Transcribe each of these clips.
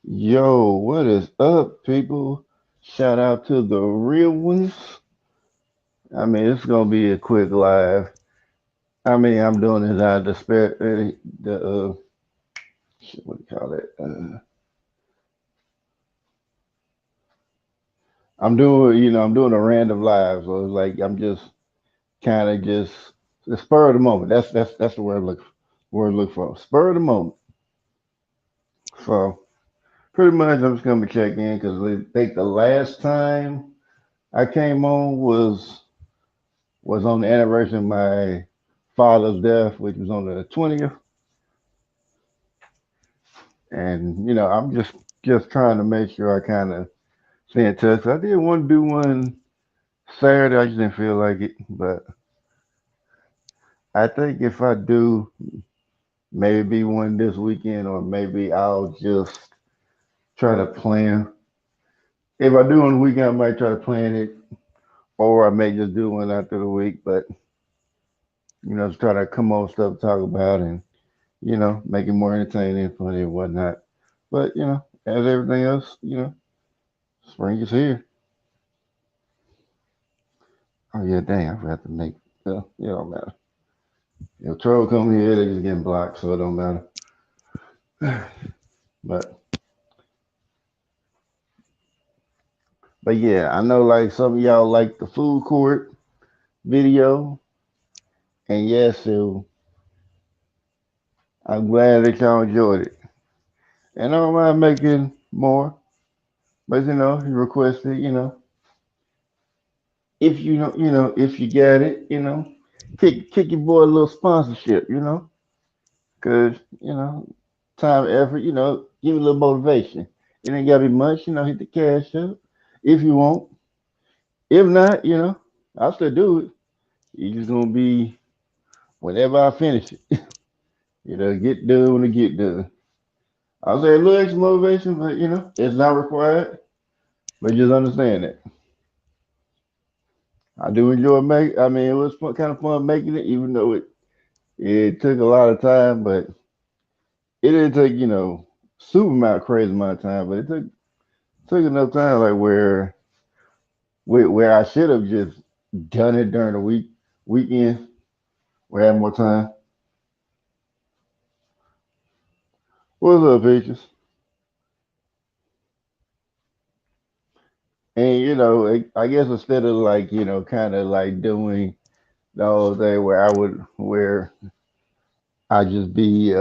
Yo, what is up, people? Shout out to the real ones. It's gonna be a quick live. I'm doing this out of the spare, the what do you call it? I'm doing a random live, so it's like I'm just kind of just the spur of the moment. That's the word I look for. Spur of the moment. So pretty much, I'm just gonna be checking in because I think the last time I came on was on the anniversary of my father's death, which was on the 20th. And I'm just trying to make sure I kind of stay in touch. I did want to do one Saturday, I just didn't feel like it. But I think if I do, maybe one this weekend, or maybe I'll just try to plan. If I do on the weekend, I might try to plan it, or I may just do one after the week. But just try to come on stuff to talk about and make it more entertaining, funny, and whatnot. But as everything else, spring is here. Oh yeah, dang, I forgot to make. It don't matter. If troll come here, they just getting blocked, so it don't matter. But but yeah, I know like some of y'all like the food court video, and yes, so I'm glad that y'all enjoyed it. And I don't mind making more, but you requested, if you know, if you got it, kick your boy a little sponsorship, cause time, effort, give you a little motivation. It ain't gotta be much, hit the cash up if you want. If not, I'll still do it. It's just gonna be whenever I finish it. Get done when it get done. I'll say a little extra motivation, but it's not required. But just understand that. I do enjoy make. It was kind of fun making it, even though it took a lot of time, but it didn't take super amount crazy amount of time, but it took enough time like where I should have just done it during the weekend, where I had more time. What's up, Peaches? And I guess instead of like kind of like doing the whole thing where I just be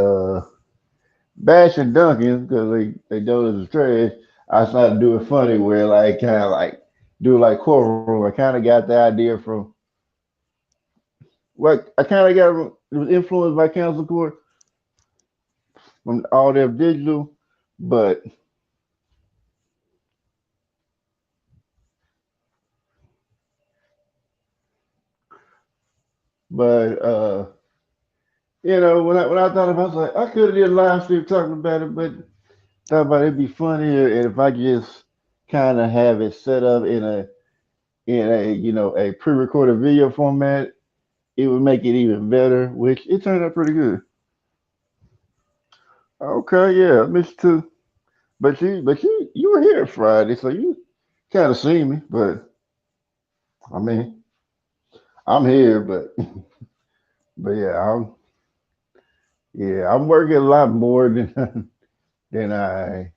bashing Duncan because they know it's trash. I started doing funny where like kind of like do like courtroom. I kind of got the idea from what I kind of got. It was influenced by Council Court from all their digital, but but when I thought about it, I was like, I could have did a live stream talking about it, but thought about it'd be funnier if I just kind of have it set up in a a pre-recorded video format. It would make it even better, which it turned out pretty good. Okay, yeah, I missed too. But you were here Friday, so you kind of see me. But I mean, I'm here, but but I'm working a lot more than than I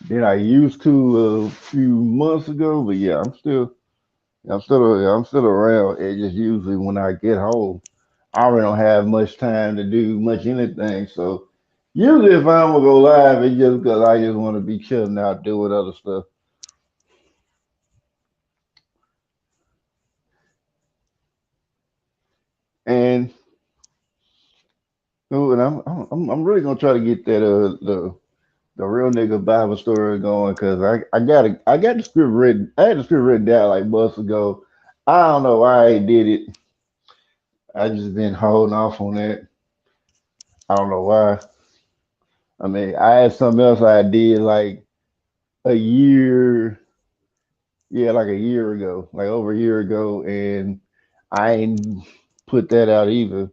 than I used to a few months ago. But yeah, I'm still around. It just usually when I get home, I really don't have much time to do much anything. So usually if I don't go live, it's just because I just want to be chilling out doing other stuff. And ooh, and I'm really gonna try to get that the real nigga Bible story going because I got the script written. I had the script written down like months ago. I don't know why I did it. I just been holding off on that. I don't know why. I had something else I did like a year, yeah, like a year ago, like over a year ago, and I ain't put that out either.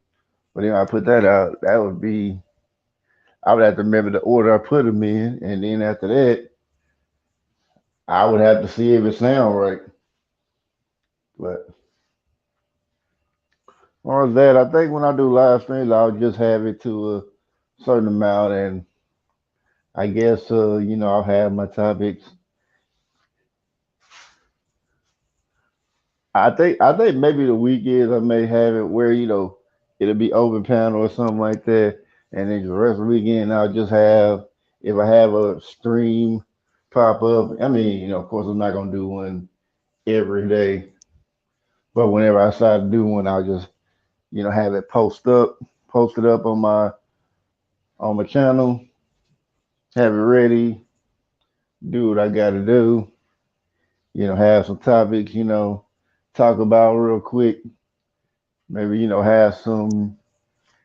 But if I put that out, that would be I would have to remember the order I put them in, and then after that, I would have to see if it sound right. But or that, I think when I do live streams, I'll just have it to a certain amount, and I guess I'll have my topics. I think maybe the weekends I may have it where it'll be open panel or something like that, and then the rest of the weekend I'll just have if I have a stream pop up. I mean, of course I'm not gonna do one every day, but whenever I decide to do one, I'll just have it posted up on my channel, have it ready, do what I got to do, have some topics, talk about real quick, maybe have some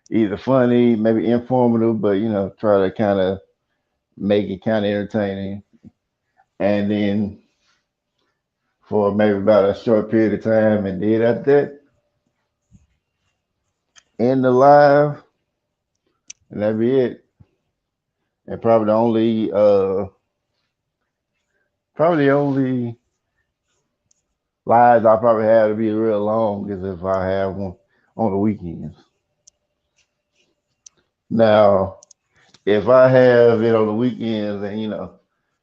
either funny, maybe informative, but try to kind of make it kind of entertaining. And then for maybe about a short period of time, and then after that, end the live, and that'd be it. And probably the only lives I probably have to be real long is if I have one on the weekends. Now, if I have it on the weekends and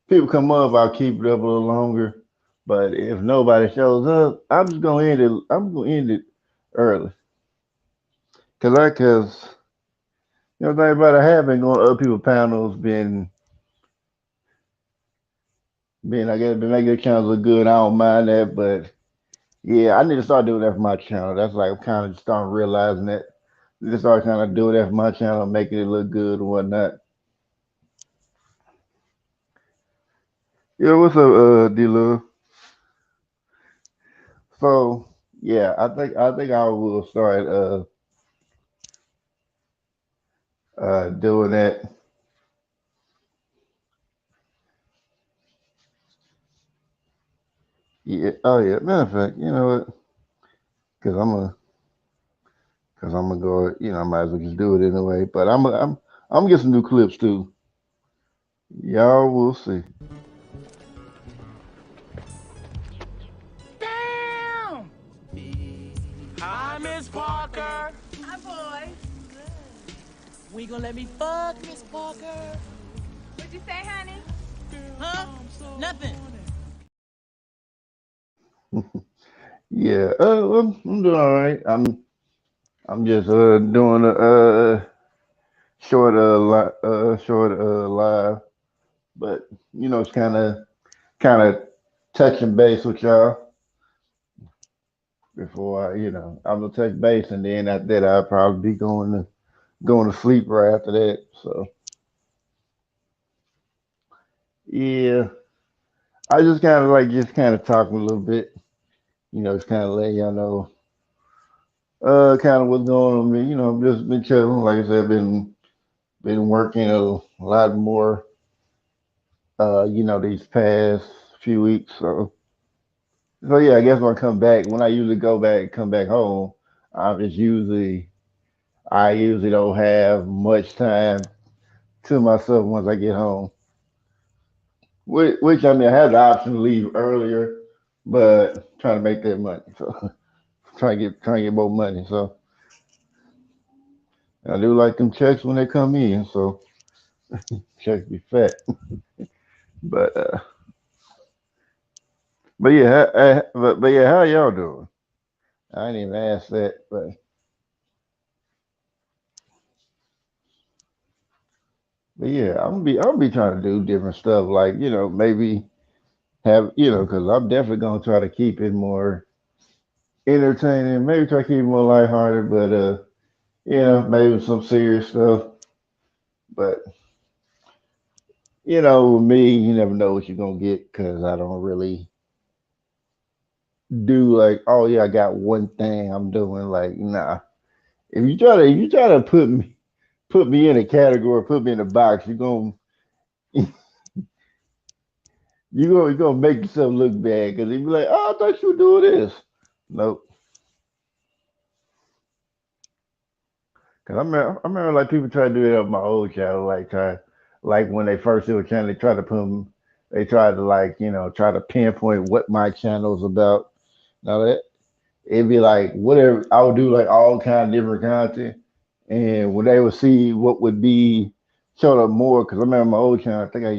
people come up, I'll keep it up a little longer. But if nobody shows up, I'm just gonna end it. I'm gonna end it early, cause think about it, I have been going to other people's panels, been I guess been making the channels look good. I don't mind that, but yeah, I need to start doing that for my channel. That's like I'm kind of starting realizing that. Just start kind of doing that for my channel, making it look good and whatnot. Yeah, what's up, D-Love? So yeah, I think I will start doing that. Yeah. Oh yeah. Matter of fact, you know what? Because I'm gonna go. I might as well just do it anyway. But I'm gonna get some new clips too. Y'all will see. Damn! Hi, Miss Parker. Hi, boy. We gonna let me fuck, Miss Parker? What'd you say, honey? Huh? Nothing. Yeah. I'm doing all right. I'm just doing a short live, but it's kind of touching base with y'all before I'm gonna touch base, and then after that I'll probably be going to sleep right after that. So yeah, I just kind of like just kind of talking a little bit, just kind of letting y'all know kind of what's going on with me. I've just been chilling. Like I said, been working a lot more these past few weeks. So yeah, I guess when I usually come back home, I'm just I usually don't have much time to myself once I get home. Which I mean, I have the option to leave earlier, but trying to make that money. So trying to get more money. So I do like them checks when they come in. So checks be fat. But but yeah, how y'all doing? I didn't even ask that, but yeah, I'm gonna be trying to do different stuff. Like maybe have because I'm definitely gonna try to keep it more entertaining. Maybe try to keep it more lighthearted, but maybe some serious stuff. But with me, you never know what you're gonna get because I don't really do like, oh yeah, I got one thing I'm doing. Like, nah. If you try to put me in a category, put me in a box, you're gonna make yourself look bad because you be like, oh, I thought you were doing this. Nope. Cause I remember like people try to do it up my old channel, like when they first do a channel, they try to put 'em- they try to like try to pinpoint what my channel's about. Now that it'd be like whatever I would do, like all kind of different content, and when they would see what would be showed up more, because I remember my old channel, I think I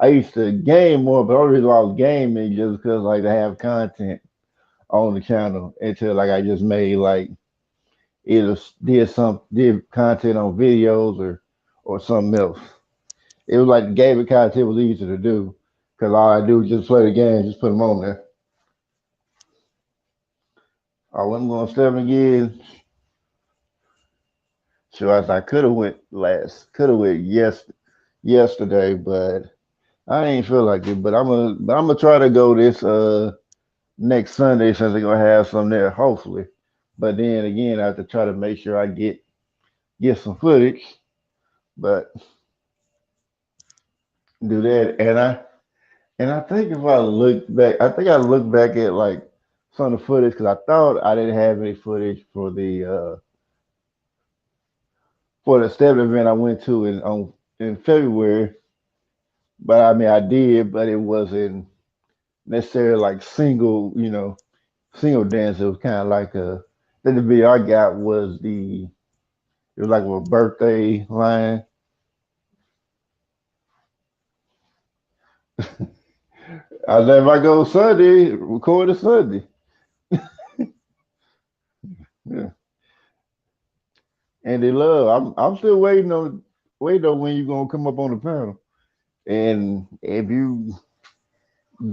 used to game more, but the only reason why I was gaming just because like I have content on the channel until like I just made like either did content on videos or something else. It was like the gaming content was easy to do because all I do is just play the game, just put them on there. I wasn't going to step again. Sure, as I could have went yesterday, but I ain't feel like it. But I'm gonna try to go this next Sunday since they're gonna have some there, hopefully. But then again, I have to try to make sure I get some footage. But do that, and I think if I look back, I think I look back at like some of the footage because I thought I didn't have any footage for the step event I went to in February. But I mean, I did, but it wasn't necessarily like single dance. It was kind of like then the video I got was it was like a birthday line. I let my go Sunday, record a Sunday. Yeah. And they love. I'm still waiting on when you gonna come up on the panel. And if you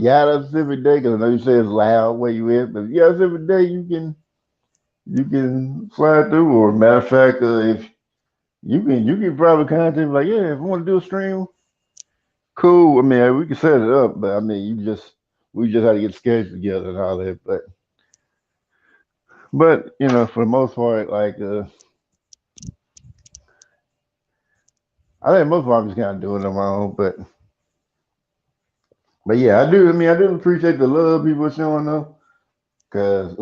got a specific day, because I know you say it's loud where you at, but if you got a specific day, you can fly through. Or matter of fact, if you can probably contact like, yeah, if I want to do a stream, cool. I mean, we can set it up, but I mean, we just had to get scheduled together and all that. But for the most part, like I think most of I'm just kind of doing it on my own. But yeah, I do. I mean, I do appreciate the love people showing though, cause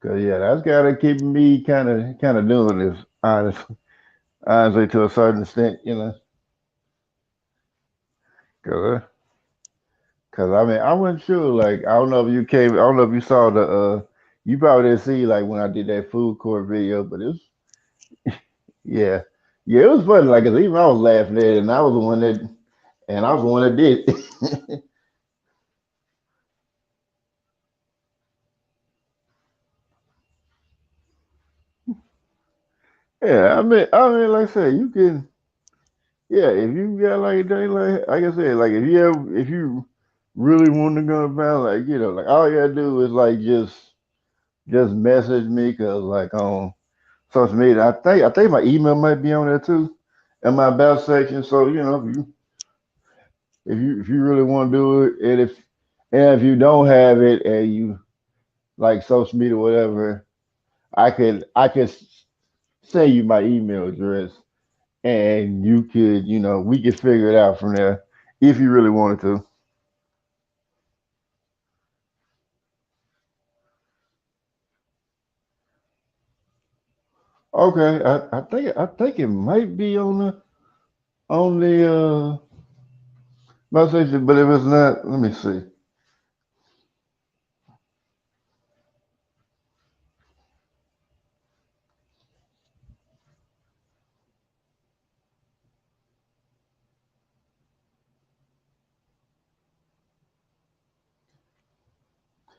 yeah, that's gotta keep me kind of doing this honestly to a certain extent. Cause, uh, cause I mean, I wasn't sure. Like, I don't know if you came. I don't know if you saw the. You probably didn't see like when I did that food court video, but it was yeah, yeah, it was funny. Like, 'cause even I was laughing at it, and I was the one that did it. Yeah, I mean, like I said, you can. Yeah, if you got like a day, like I said, like if you really want to go about, like like all you gotta do is like just message me, cause like on social media, I think my email might be on there too, in my about section. So if you really want to do it, and if you don't have it and you like social media, whatever, I could send you my email address, and we could figure it out from there if you really wanted to. Okay, I think it might be on the message, but if it's not, let me see.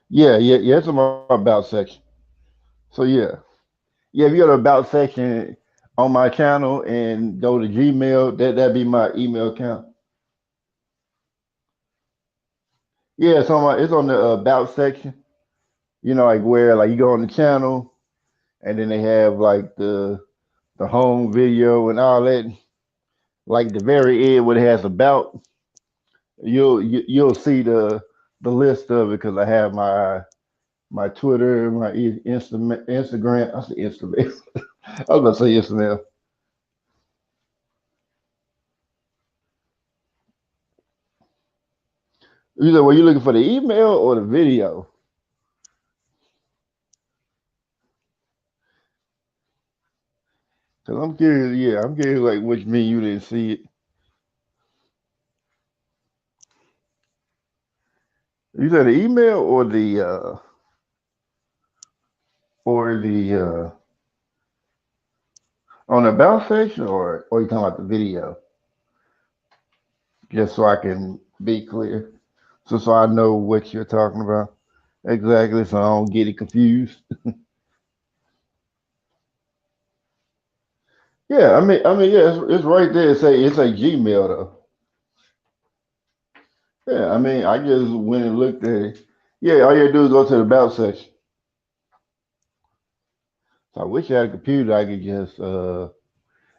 Yeah, yeah, yeah. It's in my about section. So yeah. If you go to the about section on my channel and go to Gmail, that'd be my email account. Yeah, it's on the about section. Like where like you go on the channel and then they have like the home video and all that. Like the very end where it has about, you'll see the list of it because I have my Twitter, my Instagram. I say Instagram. I was about to say Instagram. You know, were you looking for the email or the video? Cause I'm curious. Yeah, I'm curious. Like, which mean you didn't see it? You said the email or the on the about section, or you talking about the video? Just so I can be clear, so I know what you're talking about exactly, so I don't get it confused. Yeah, yeah, it's right there. It's a Gmail though. Yeah, I just went and looked at it. Yeah, all you have to do is go to the about section. So I wish I had a computer. I could just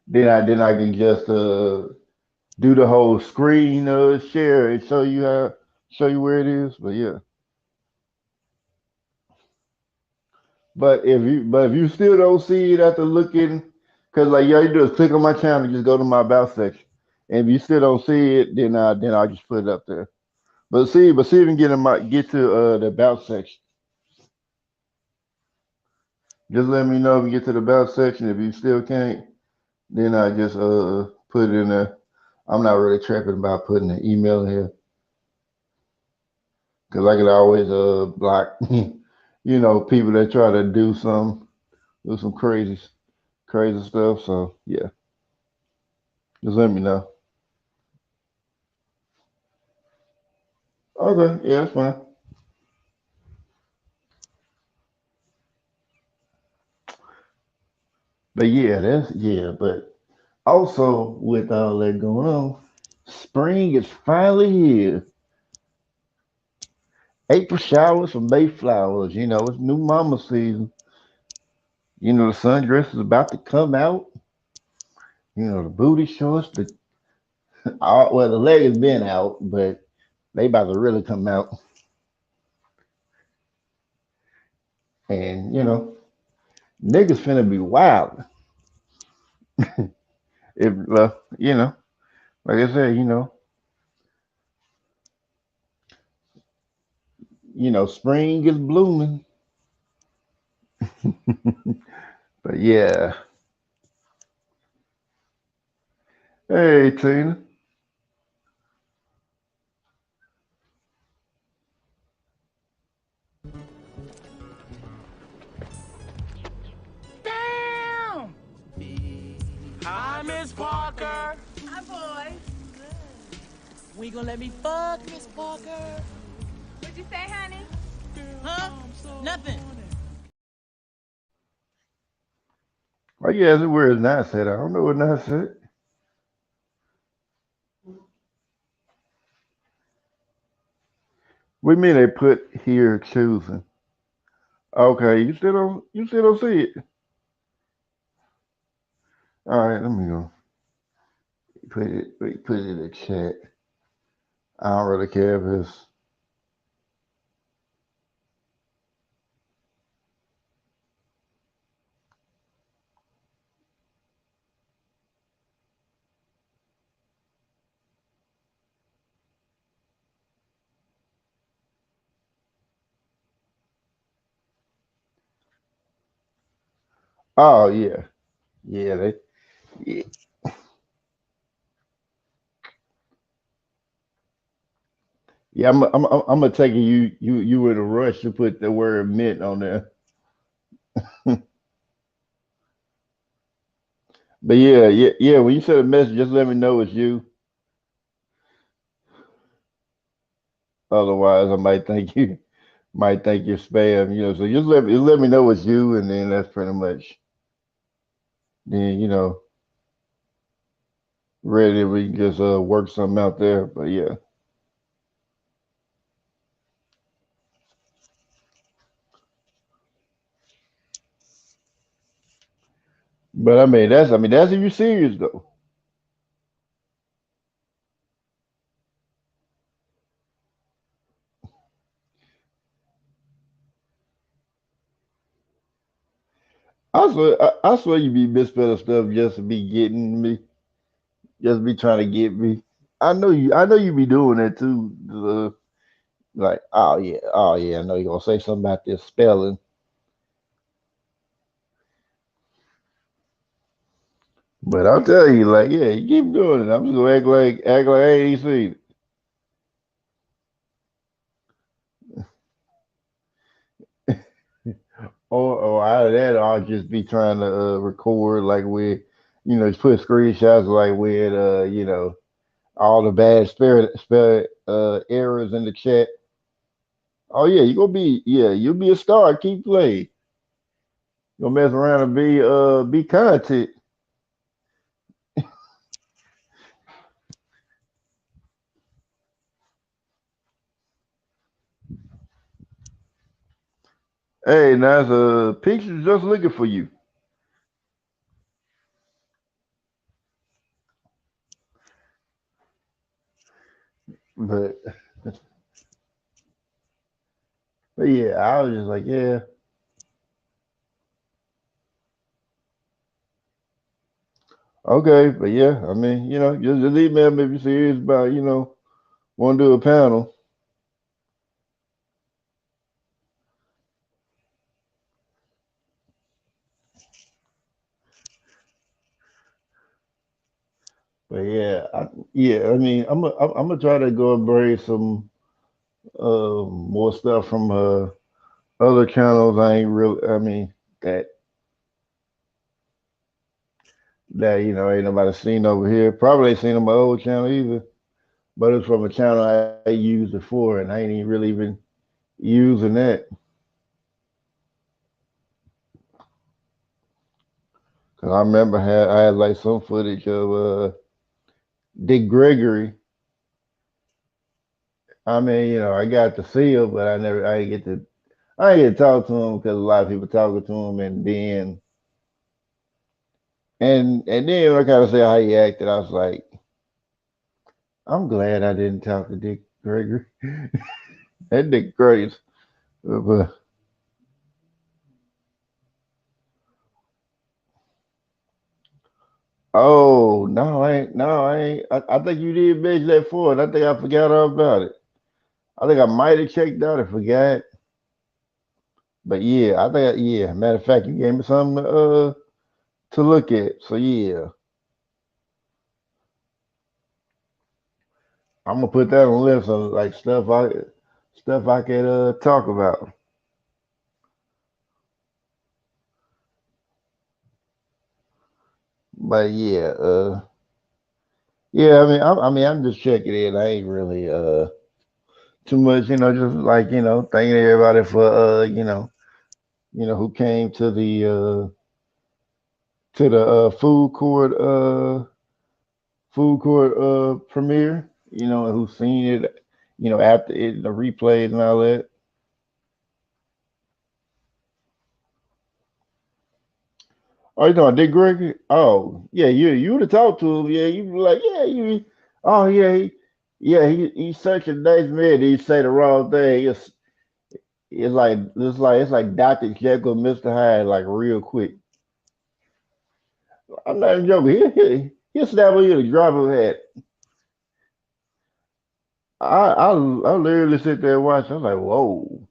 then I can just do the whole screen share and show you where it is. But yeah, but if you still don't see it after looking, cause like all you do is click on my channel, and just go to my about section. And if you still don't see it, then I'll just put it up there. But see if you can get to the about section. Just let me know if you get to the about section. If you still can't, then I just put it in there. I'm not really tripping about putting an email in here because I could always block people that try to do some crazy stuff. So yeah, just let me know. Okay, yeah, that's fine. But yeah, but also with all that going on, spring is finally here. April showers for May flowers. It's new mama season. The sundress is about to come out. The booty shorts, well, the leg has been out, but they about to really come out. And niggas finna be wild. If like I said, spring is blooming. But yeah, hey Tina. Damn! Hi, Miss Parker. Hi, boy. We gonna let me fuck Miss Parker? What'd you say, honey? Huh? Nothing. Why you asking where is Nas at? I don't know what Nas said. We mean they put here choosing. Okay, you still don't see it. All right, let me go. Put it in the chat. I don't really care if it's. Oh yeah, yeah. Yeah, yeah. I'm gonna take it. You in a rush to put the word mint on there. But yeah. When you send a message, just let me know it's you. Otherwise, I might think you're spam. So just let me know it's you, and then that's pretty much then ready. We can just work something out there. But yeah. But that's if you're serious though. I swear you be misspelling stuff just to be getting me, just be trying to get me. I know you be doing that too. Like, oh yeah, I know you're gonna say something about this spelling. But I'll tell you, like, yeah, you keep doing it. I'm just gonna act like I ain't seen it. Or out of that, I'll just be trying to record like with, just put screenshots like with, all the bad spirit errors in the chat. Oh yeah, you'll be a star. Keep playing. You gonna mess around and be content. Hey, now the picture's just looking for you. But but yeah, I was just like, yeah, okay, but yeah, I mean, just email me if you're serious about, want to do a panel. But yeah, I mean, I'm gonna try to go and bring some more stuff from other channels. I ain't really, I mean, that ain't nobody seen over here. Probably ain't seen on my old channel either. But it's from a channel I used before, and I ain't even really even using that. Cause I remember I had like some footage of Dick Gregory. I mean, I got to see him, but I didn't get to talk to him because a lot of people talking to him, and then I kind of say how he acted. I was like, I'm glad I didn't talk to Dick Gregory. That Dick crazy. But, oh no, I ain't. No, I ain't. I think you did mention that for it. I think I forgot all about it. I think I might have checked out and forgot. But yeah, yeah. Matter of fact, you gave me something to look at. So yeah, I'm gonna put that on the list of like stuff I could talk about. But yeah, yeah. I'm just checking in. I ain't really too much, just like thanking everybody for who came to the food court premiere, and who seen it, after it, the replays and all that. Oh, you know, Dick Gregory? Oh, yeah, you would have talked to him. Yeah, you'd be like, yeah, oh, he's such a nice man. He say the wrong thing. It's like Dr. Jekyll, and Mr. Hyde, like real quick. I'm not even joking. He'll snap on you to drop of a hat. I literally sit there and watch. I'm like, whoa,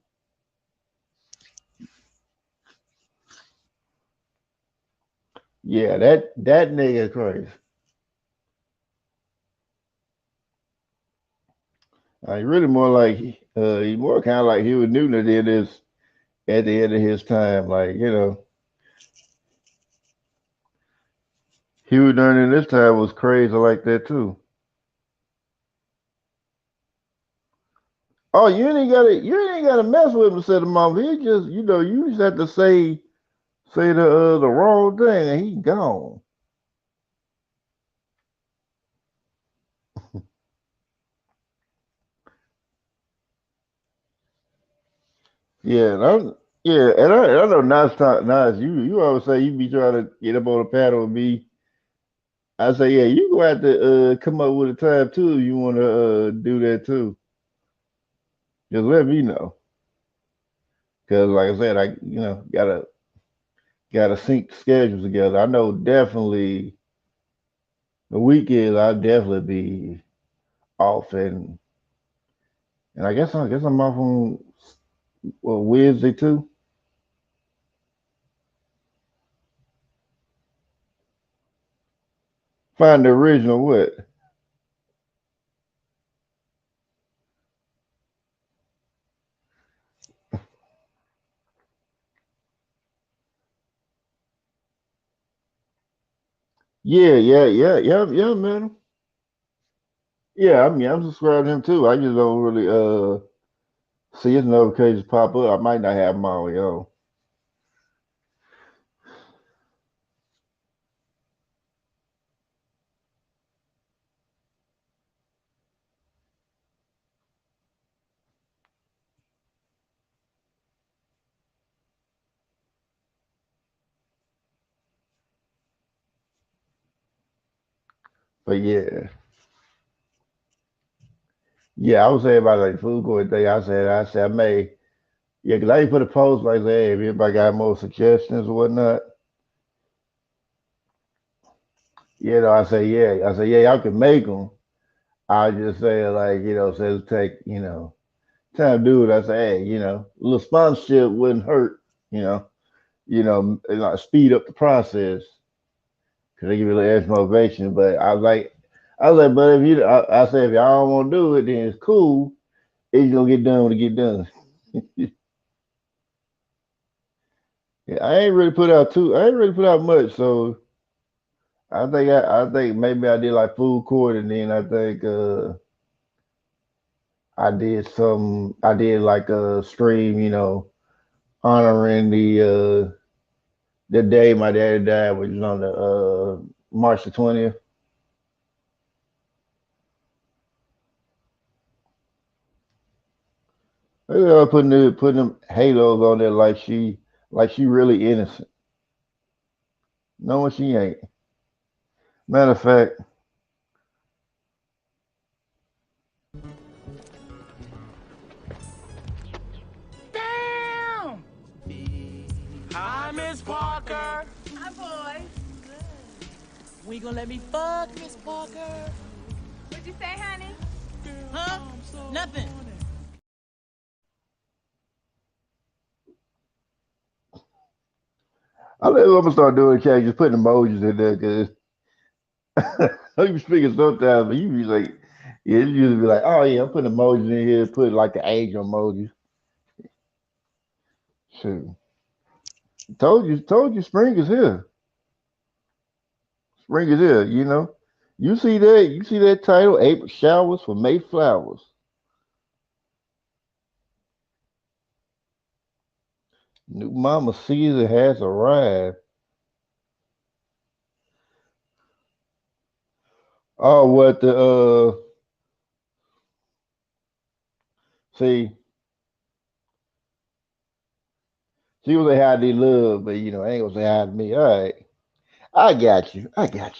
yeah, that nigga crazy. He really more like he more kind of like Huey Newton did this at the end of his time. Like Huey during this time was crazy like that too. Oh, you ain't gotta mess with him, said the mom. He just you just have to say the wrong thing and he gone. Yeah, and I know Nas, you always say you be trying to get up on the panel with me. I say, yeah, you go have to come up with a time too if you want to do that too. Just let me know. Cause like I said, I gotta sync the schedules together. I know definitely the weekends I'll definitely be off, and I guess I'm off on Wednesday too. Find the original what? Yeah, yeah, man. Yeah, I mean, I'm subscribed to him too. I just don't really see his notifications pop up. I might not have them all, yo. But yeah, yeah, I was saying about like food court thing. I said I may, yeah, 'cause I ain't put a post like that. Hey, if anybody got more suggestions or whatnot, I say yeah, y'all can make them. I just say like, say it take, time to do it. I say, hey, a little sponsorship wouldn't hurt, you know, and like speed up the process because they give you a little extra motivation. But but if I say if y'all don't want to do it, then it's cool. It's gonna get done when it get done. Yeah, I ain't really put out much. So I think maybe I did like food court, and then I think I did like a stream, honoring the day my daddy died, which was on the March the 20th. Putting them halos on there like she really innocent, knowing she ain't. Matter of fact, Damn! Hi, Miss Parker. Hi, boys. We gonna let me fuck Miss Parker? What'd you say, honey? Huh? Nothing. I think I'm gonna start doing just putting emojis in there because I be speaking sometimes, but you be like, yeah, you usually be like, oh yeah, I'm putting emojis in here, put like the age emojis. Shoot, told you, spring is here. Spring is here. You see that title, April showers for May flowers. New mama season has arrived. Oh, what the see, she was say hi to love, but I ain't gonna say hi to me. All right, I got you. I got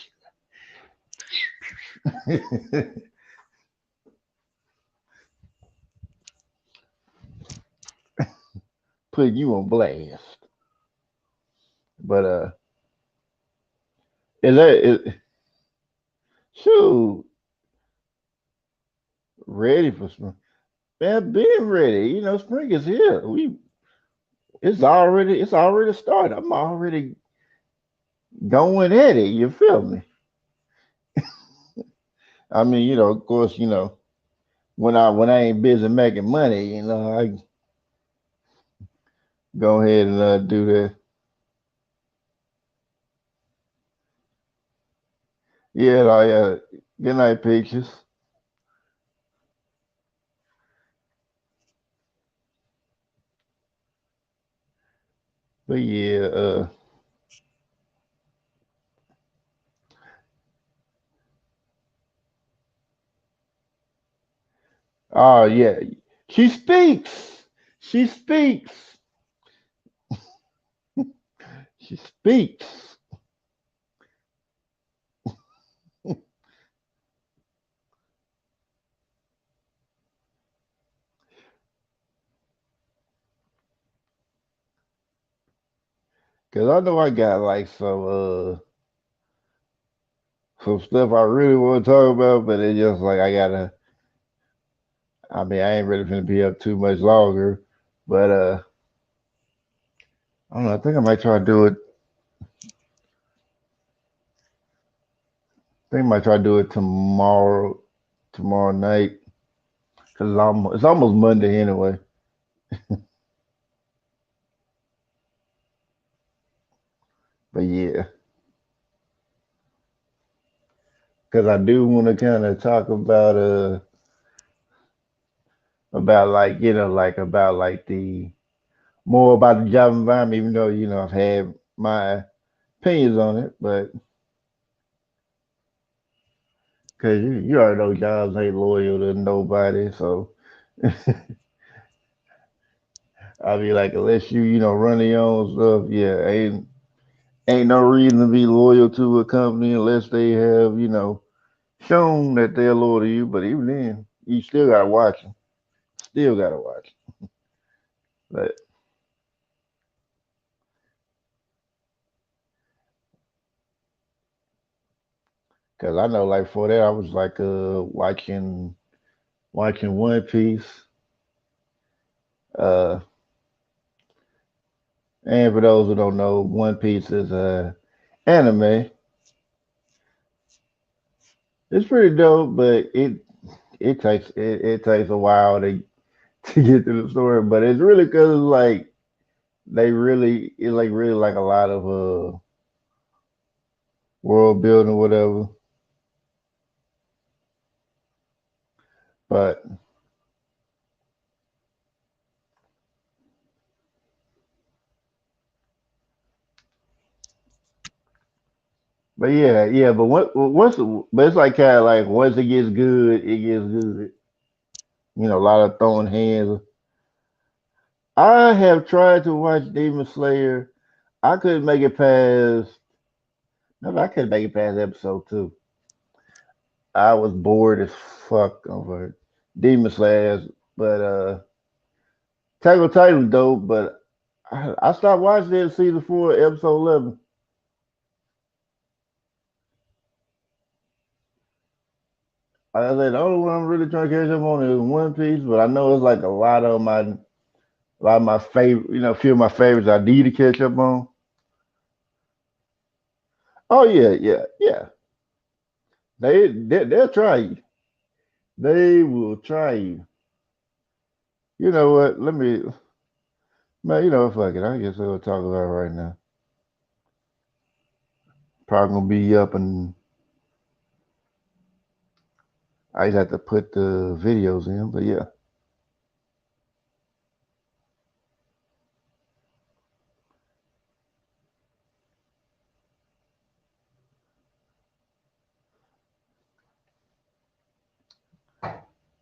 you. Putting you on blast. But is shoot ready for spring? Man, being ready. Spring is here. It's already started. I'm already going at it. You feel me? I mean, of course, when I ain't busy making money, I go ahead and do that. Yeah, good night, pictures. But yeah, oh yeah, she speaks. She speaks. She speaks. Cause I know I got like some stuff I really want to talk about, but it's just like I gotta. I mean, I ain't really gonna be up too much longer, but I don't know. I think I might try to do it. I think I might try to do it tomorrow night, because it's almost Monday anyway. But yeah, because I do want to kind of talk about like like about like the more about the job environment, even though I've had my opinions on it, but because you already know jobs ain't loyal to nobody, so I'll be like, unless you running your own stuff, yeah, ain't no reason to be loyal to a company unless they have shown that they're loyal to you. But even then, you still gotta watch them. Still gotta watch 'em. But because I know, like for that, I was like watching One Piece. Uh, and for those who don't know, One Piece is a anime. It's pretty dope, but it takes a while to get to the story. But it's really because like it's like really like a lot of world building or whatever. But yeah. But but it's like kind of like once it gets good, it gets good. A lot of throwing hands. I have tried to watch Demon Slayer. I couldn't make it past. No, I couldn't make it past episode 2. I was bored as fuck over Demon Slayer, but Attack on Titan dope. But I stopped watching it in season 4, episode 11. Like I said, the only one I'm really trying to catch up on is One Piece, but I know it's like a lot of my favorite, a few of my favorites I need to catch up on. Oh yeah, yeah, yeah. They'll try you. They will try you. You know what? Let me, man. Fuck it. I guess we'll talk about it right now. Probably gonna be up, and I just have to put the videos in. But yeah,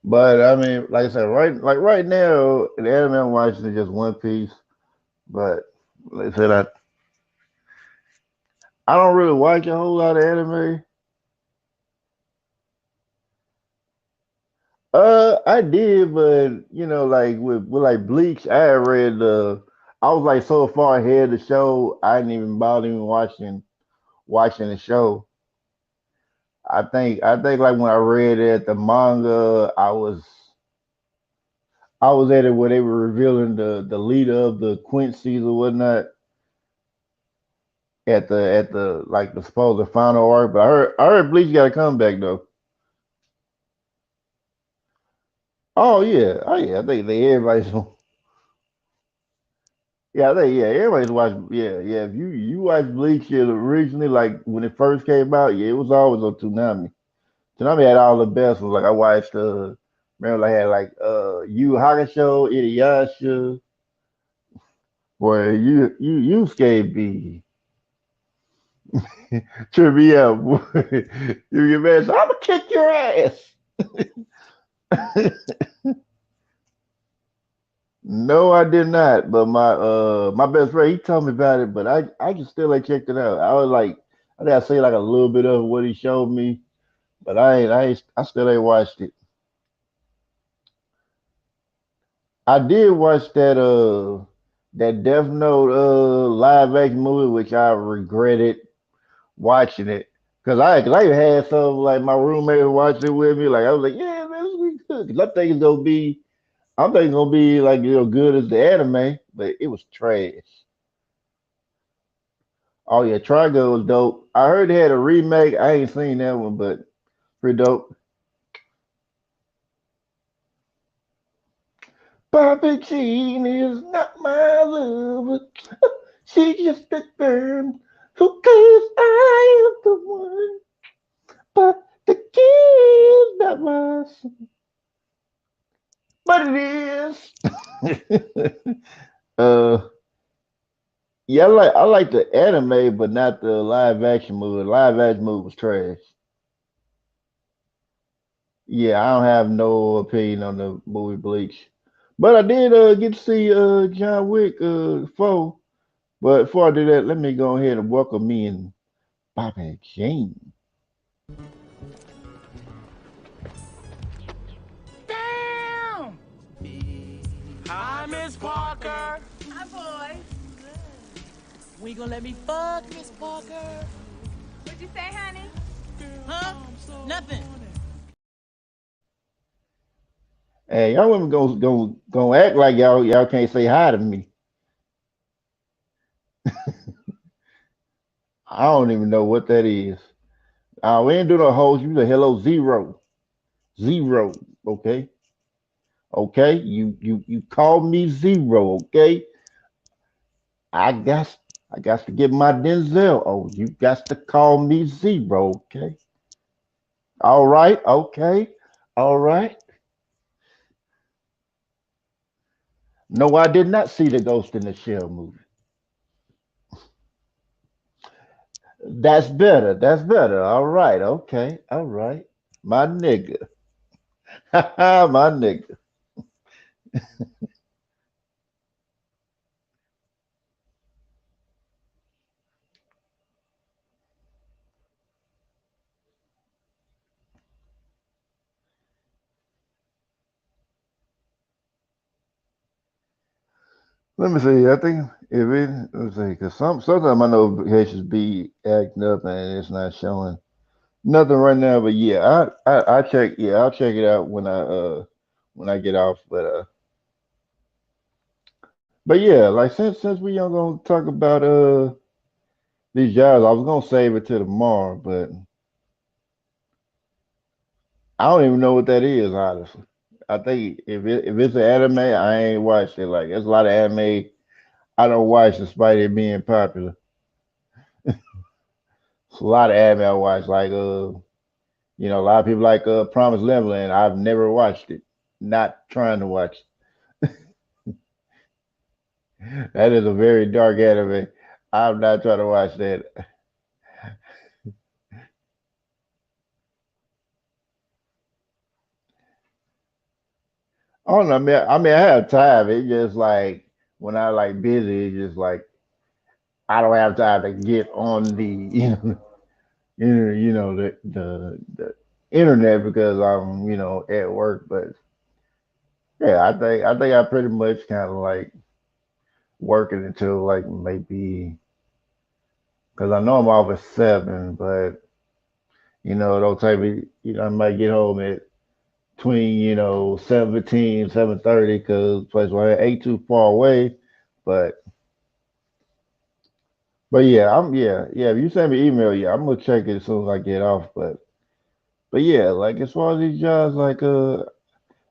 but I mean, like I said, right now, the anime I'm watching is just One Piece. But like I said, I don't really watch a whole lot of anime. I did, but like with like Bleach, I had read I was like so far ahead of the show, I didn't even bother even watching the show. I think like when I read it, the manga, I was at it where they were revealing the leader of the Quincy's or whatnot at the like the supposed final arc. But I heard Bleach got a comeback though. Oh yeah, I think everybody's. Yeah, everybody's watched. Yeah. If you watched Bleach originally, like when it first came out, yeah, it was always on Toonami. Toonami had all the best ones. Like I watched, remember I had like Yu Hakusho, Inuyasha, where you scared me, trip me out, boy. You get mad, so I'm gonna kick your ass. No, I did not. But my best friend he told me about it, but I just still ain't checked it out. I was like I think I see like a little bit of what he showed me, but I still ain't watched it. I did watch that Death Note live action movie, which I regretted watching it because I had some like my roommate watching it with me. Like I was like, yeah, man, this will be good. 'Cause I'm thinking it's gonna be like good as the anime, but it was trash. Oh yeah, Trigo was dope. I heard they had a remake. I ain't seen that one, but pretty dope. Bobby Jean is not my lover. She just a girl who cares I am the one. But the kid's not my son. But it is. uh yeah, I like the anime, but not the live action movie. Live action movie was trash. Yeah, I don't have no opinion on the movie Bleach. But I did get to see John Wick 4. But before I do that, let me go ahead and welcome me and Bobby Jean. Damn! Hi, Miss Parker. Hi, boys. We gonna let me fuck Miss Parker? What'd you say, honey? Huh? Nothing. Hey, y'all women gonna act like y'all can't say hi to me. I don't even know what that is. We ain't do no hoes. You the hello zero. Zero. Okay. Okay. You call me zero, okay? I got to get my Denzel. Oh, you got to call me zero, okay? All right, okay. All right. No, I did not see the Ghost in the Shell movie. That's better. That's better. All right. Okay. All right. My nigga. My nigga. Let me see. I think if it let's see, because sometimes my notifications be acting up and it's not showing nothing right now. But yeah, I check. Yeah, I'll check it out when I get off. But yeah, like since we are gonna talk about these jobs, I was gonna save it to tomorrow, but I don't even know what that is honestly. I think if it's an anime, I ain't watched it. Like there's a lot of anime I don't watch despite it being popular. It's a lot of anime I watch, like a lot of people like Promised Neverland. I've never watched it. Not trying to watch it. That is a very dark anime. I'm not trying to watch that. I don't know. I have time. It's just like when I like busy, it's just like I don't have time to get on the the internet because I'm at work. But yeah, I think I pretty much kind of like working until like maybe because I know I'm off at 7, but it'll take me. I might get home at between 7:15, 7:30 because the place where I ain't too far away. But yeah, yeah. If you send me email, yeah, I'm gonna check it as soon as I get off. But yeah, like as far as these jobs, like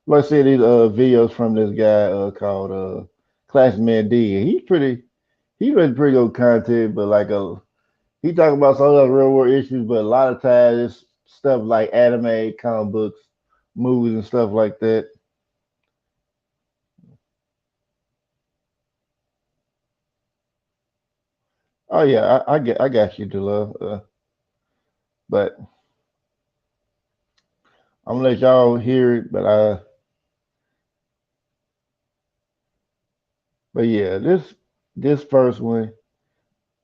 let's say these videos from this guy called Classman D. And he's really pretty good content, but like he talk about some of the real world issues, but a lot of times it's stuff like anime, comic books, movies, and stuff like that. Oh yeah, I got you, Delove. But I'm gonna let y'all hear it. But yeah, this first one,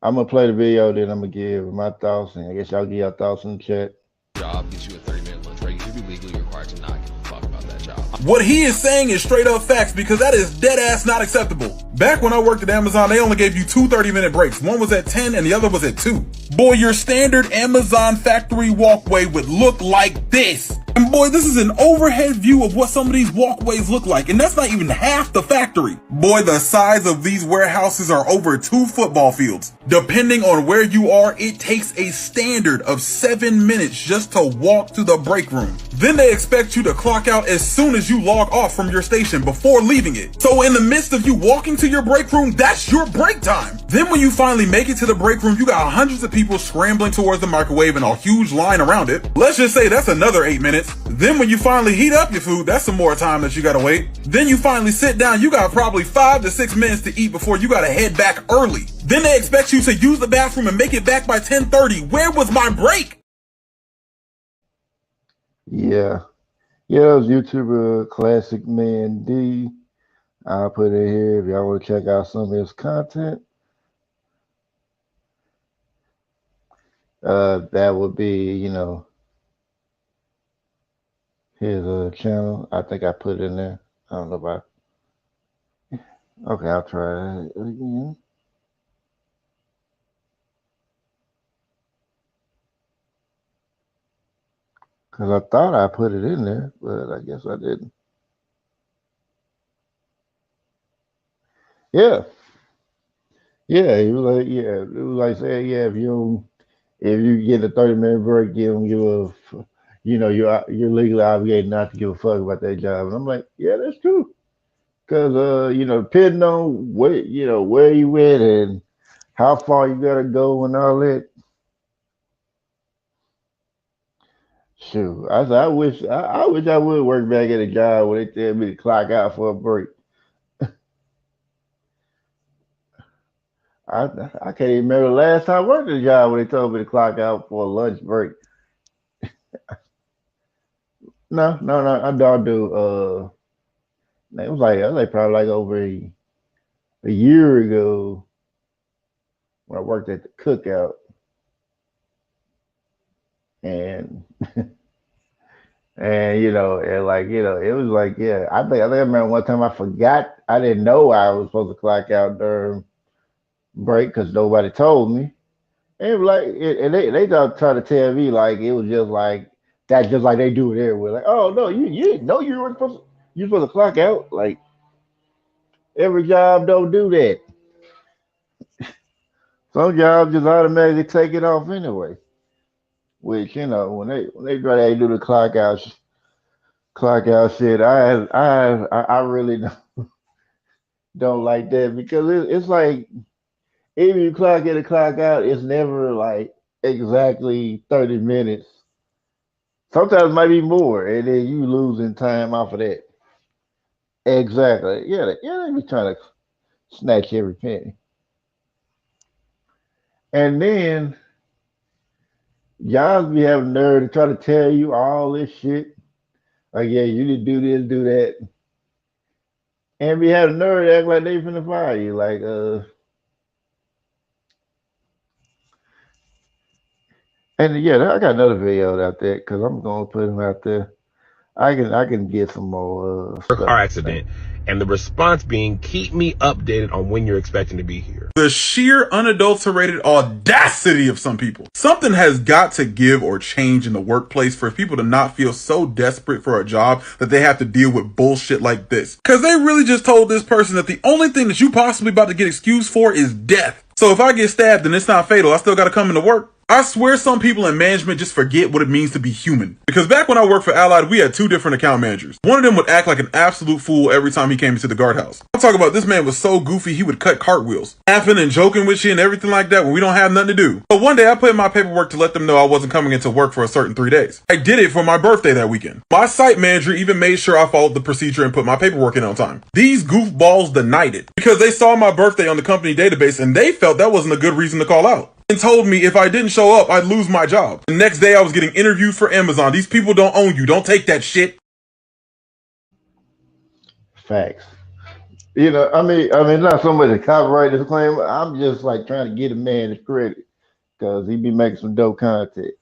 I'm gonna play the video, then I'm gonna give my thoughts, and I guess y'all give your thoughts in the chat. Job gives you a 30-minute lunch break. You should be legally required to not give a fuck about that job. What he is saying is straight up facts because that is dead ass not acceptable. Back when I worked at Amazon, they only gave you two 30-minute breaks. One was at 10 and the other was at 2. Boy, your standard Amazon factory walkway would look like this. And boy, this is an overhead view of what some of these walkways look like, and that's not even half the factory. Boy, the size of these warehouses are over 2 football fields. Depending on where you are, it takes a standard of 7 minutes just to walk to the break room. Then they expect you to clock out as soon as you log off from your station before leaving it. So in the midst of you walking to your break room, that's your break time. Then when you finally make it to the break room, you got hundreds of people scrambling towards the microwave and a huge line around it. Let's just say that's another 8 minutes. Then when you finally heat up your food, that's some more time that you gotta wait. Then you finally sit down, you got probably 5 to 6 minutes to eat before you gotta head back early. Then they expect you to use the bathroom and make it back by 10:30. Where was my break? Yeah. Yeah, that was YouTuber Classic Man D. I'll put it here if y'all want to check out some of his content. That would be, his channel. I think I put it in there. I don't know about. Okay, I'll try it again. Because I thought I put it in there, but I guess I didn't. Yeah. Yeah, it was like saying, yeah, if you get a 30-minute break, you don't give a, you're legally obligated not to give a fuck about that job. And I'm like, yeah, that's true. Because depending on where you went and how far you gotta go and all that. Shoot, I wish I would work back at a job where they tell me to clock out for a break. I can't even remember the last time I worked at a job where they told me to clock out for a lunch break. No, I don't do. It was like probably like over a year ago when I worked at the cookout, and and it was like, yeah, I think I remember one time I forgot, I didn't know I was supposed to clock out during break because nobody told me. And it was like, and they try to tell me like it was just like that, just like they do it everywhere. Like, oh no, you didn't know you were supposed to clock out. Like every job don't do that. Some jobs just automatically take it off anyway. Which when they try to do the clock out shit, I really don't like that because it's like even if you clock in and clock out, it's never like exactly 30 minutes. Sometimes it might be more, and then you losing time off of that. Exactly. Yeah, they be trying to snatch every penny. And then y'all be having nerve to try to tell you all this shit. Like, yeah, you did do this, do that. And be having nerve to act like they finna fire you. Like, and yeah, I got another video out there because I'm gonna put them out there. I can get some more stuff. Car accident, and the response being, keep me updated on when you're expecting to be here. The sheer unadulterated audacity of some people. Something has got to give or change in the workplace for people to not feel so desperate for a job that they have to deal with bullshit like this. Cause they really just told this person that the only thing that you possibly about to get excused for is death. So if I get stabbed and it's not fatal, I still gotta come into work. I swear some people in management just forget what it means to be human. Because back when I worked for Allied, we had 2 different account managers. One of them would act like an absolute fool every time he came into the guardhouse. I'm talking about this man was so goofy he would cut cartwheels, laughing and joking with you and everything like that when we don't have nothing to do. But one day I put in my paperwork to let them know I wasn't coming into work for a certain 3 days. I did it for my birthday that weekend. My site manager even made sure I followed the procedure and put my paperwork in on time. These goofballs denied it because they saw my birthday on the company database and they felt that wasn't a good reason to call out. And told me if I didn't show up, I'd lose my job. The next day I was getting interviewed for Amazon. These people don't own you. Don't take that shit. Facts. I mean, not so much a copyright disclaimer. I'm just like trying to get a man his credit because he be making some dope content.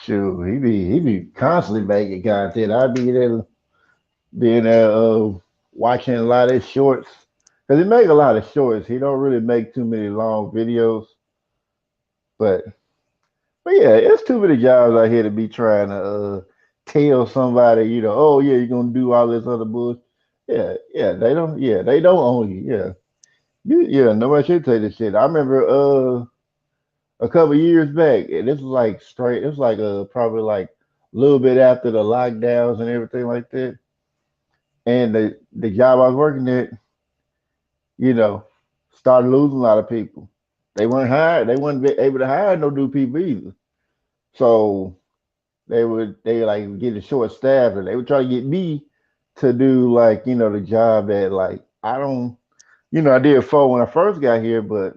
Sure, he be constantly making content. I be there, watching a lot of his shorts. Because he make a lot of shorts. He don't really make too many long videos. But But yeah, it's too many jobs out here to be trying to tell somebody, oh yeah, you're gonna do all this other bullshit. Yeah, they don't own you. Yeah, nobody should take this shit. I remember a couple years back, and this was like straight. It was like probably like a little bit after the lockdowns and everything like that. And the job I was working at, you know, started losing a lot of people. They weren't hired. They weren't able to hire no new people either. So they like getting short staffed, and they would try to get me to do like the job that like I don't I did for when I first got here, but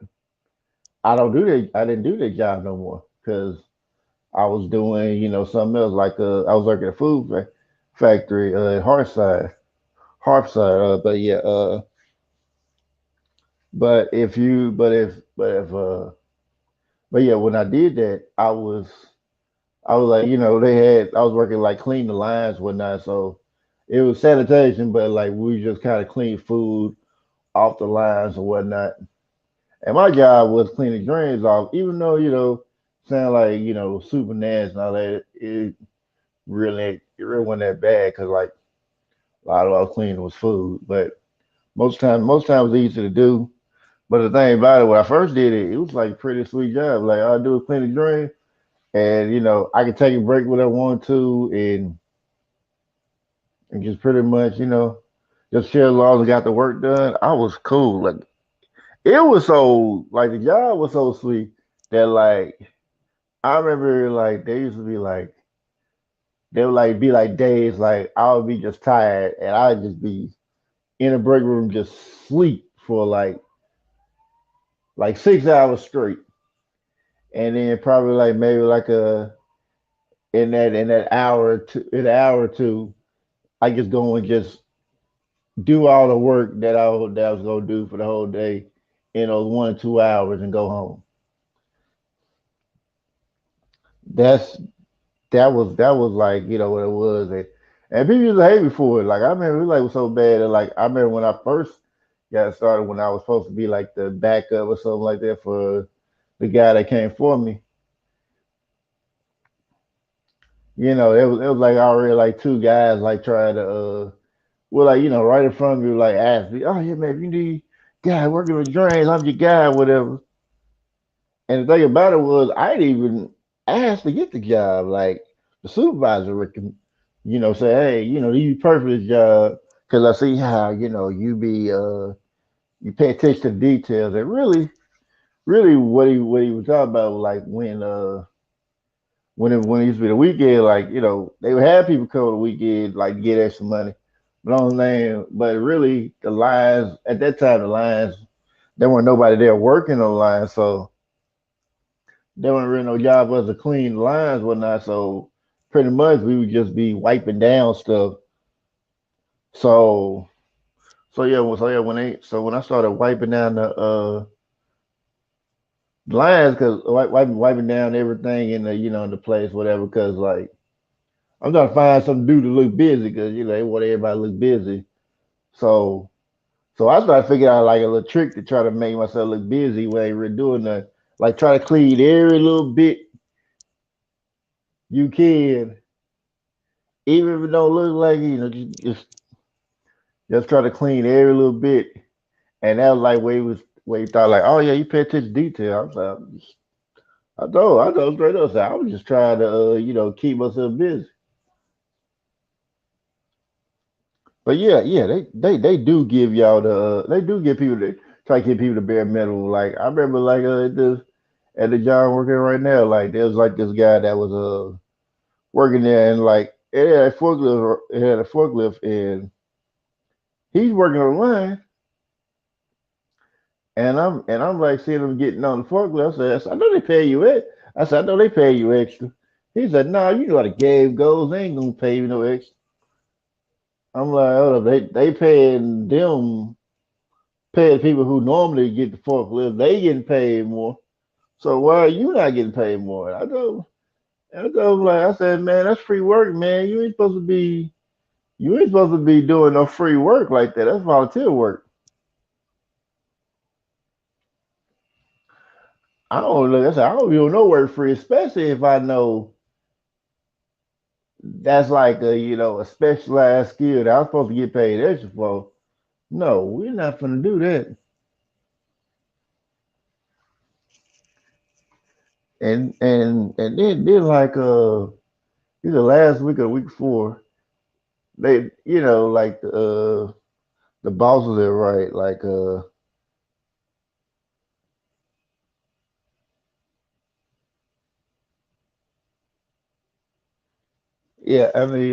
I don't do that. I didn't do that job no more because I was doing something else. Like I was working at a food factory at Harpside. But yeah, but yeah, when I did that, I was like, I was working like clean the lines, whatnot. So it was sanitation, but like we just kind of clean food off the lines and whatnot. And my job was cleaning drains off, even though, sound like, super nasty and all that. It really wasn't that bad because like a lot of our cleaning was food. But most times it was easy to do. But the thing about it, when I first did it, it was like a pretty sweet job. Like all I do is clean the drain, and I could take a break when I want to, and just pretty much, just chill as long as I got the work done. I was cool. Like it was so like the job was so sweet that like I remember like they used to be like they would like be like days like I would be just tired and I'd just be in a break room just sleep for like 6 hours straight. And then probably like maybe like a in that hour or two, I just go and just do all the work that I was gonna do for the whole day in those 1 or 2 hours and go home. That's that was like what it was, and people used to hate me for it. Like I remember it was so bad that like I remember when I first got started when I was supposed to be like the backup or something like that for the guy that came for me. It was like already like two guys like trying to well like right in front of me like ask me, oh yeah man, if you need guy working with drains, I'm your guy, whatever. And the thing about it was, I didn't even ask to get the job. Like the supervisor would, say, "Hey, you perfect this job because I see how you pay attention to details." And really, what he was talking about was like when it used to be the weekend, like they would have people come on the weekend like to get extra money. But on thing, but really the lines at that time, the lines there weren't nobody there working on the line, so there wasn't really no job for us to clean the lines, whatnot. So pretty much we would just be wiping down stuff. So when I started wiping down the lines, because wiping down everything in the place, whatever. Because like I'm trying to find something to do to look busy, because they want everybody to look busy. So I started figuring out like a little trick to try to make myself look busy when I ain't really doing nothing. Like try to clean every little bit you can, even if it don't look like it, just try to clean every little bit. And that was like where he thought like, oh yeah, you pay attention to detail. I was like, I told straight up, I was just trying to keep myself busy. But yeah, they do give y'all they do give people to try to give people the bare minimum. Like I remember like at the job I'm working right now, like there was like this guy that was working there, and like it had a forklift, and he's working on the line, and I'm like seeing him getting on the forklift. I know they pay you it. I said, I know they pay you extra. He said, nah, you know how the game goes. They ain't gonna pay you no extra. I'm like, hold up, they paying people who normally get the forklift. They getting paid more. So why are you not getting paid more? I told him like I said, man, that's free work, man. You ain't supposed to be doing no free work like that. That's volunteer work. I don't look. I don't even know work free, especially if I know that's like a specialized skill that I'm supposed to get paid extra for. No, we're not gonna do that. And then like either last week or the week before, they like the bosses are right. Like yeah, I mean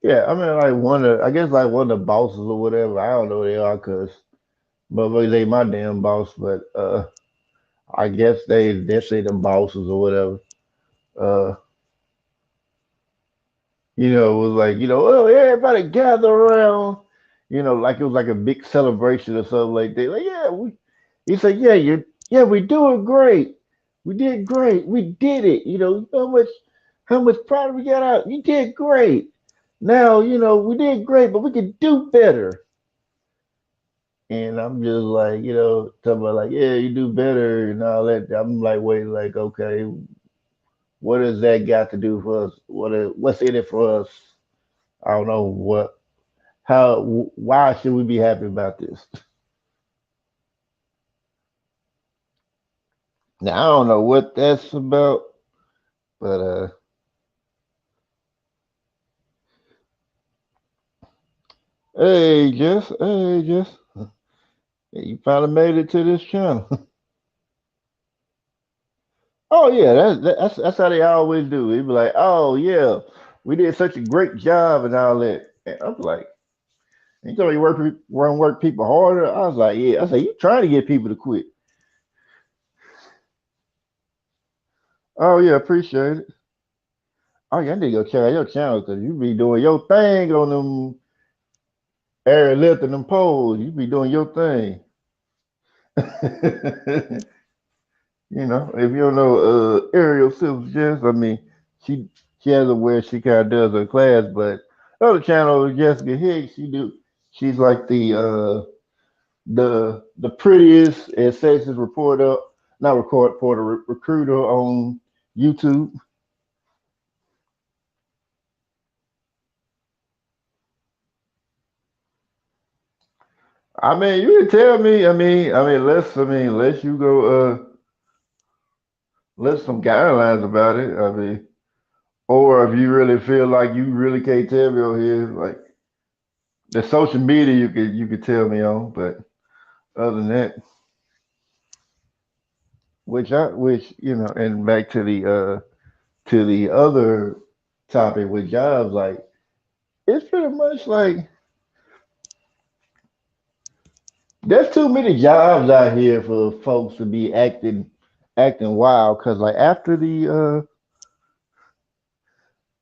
yeah, I mean like I guess like one of the bosses or whatever. I don't know who they are because motherfuckers ain't my damn boss, but I guess they say them bosses or whatever. Uh, it was like, oh, everybody gather around, like it was like a big celebration or something like that. Like, yeah, he said, yeah, we doing great. We did great. We did it. How much pride we got out. You did great. Now, we did great, but we could do better. And I'm just like, talking about like, yeah, you do better and all that. I'm like, wait, like, okay, what does that got to do for us? What's in it for us? I don't know why should we be happy about this? Now I don't know what that's about, but hey Jess, you finally made it to this channel. Oh yeah, that's how they always do. They be like, oh yeah, we did such a great job and all that. And I'm like, you told me work people harder. I was like, yeah. I said, you trying to get people to quit. Oh yeah, appreciate it. Oh yeah, I need to go check out your channel because you be doing your thing on them air lifting them poles. You be doing your thing. If you don't know Ariel Silver Jess, I mean, she she has a where she kind of does her class, but other channel is Jessica Hicks. She's like the prettiest and sexiest reporter, not reporter, recruiter on YouTube. I mean, you can tell me. Unless you go list some guidelines about it. I mean, or if you really feel like you really can't tell me on here, like the social media, you could tell me on. But other than that, and back to the other topic with jobs, like it's pretty much like there's too many jobs out here for folks to be acting wild. Cause like after the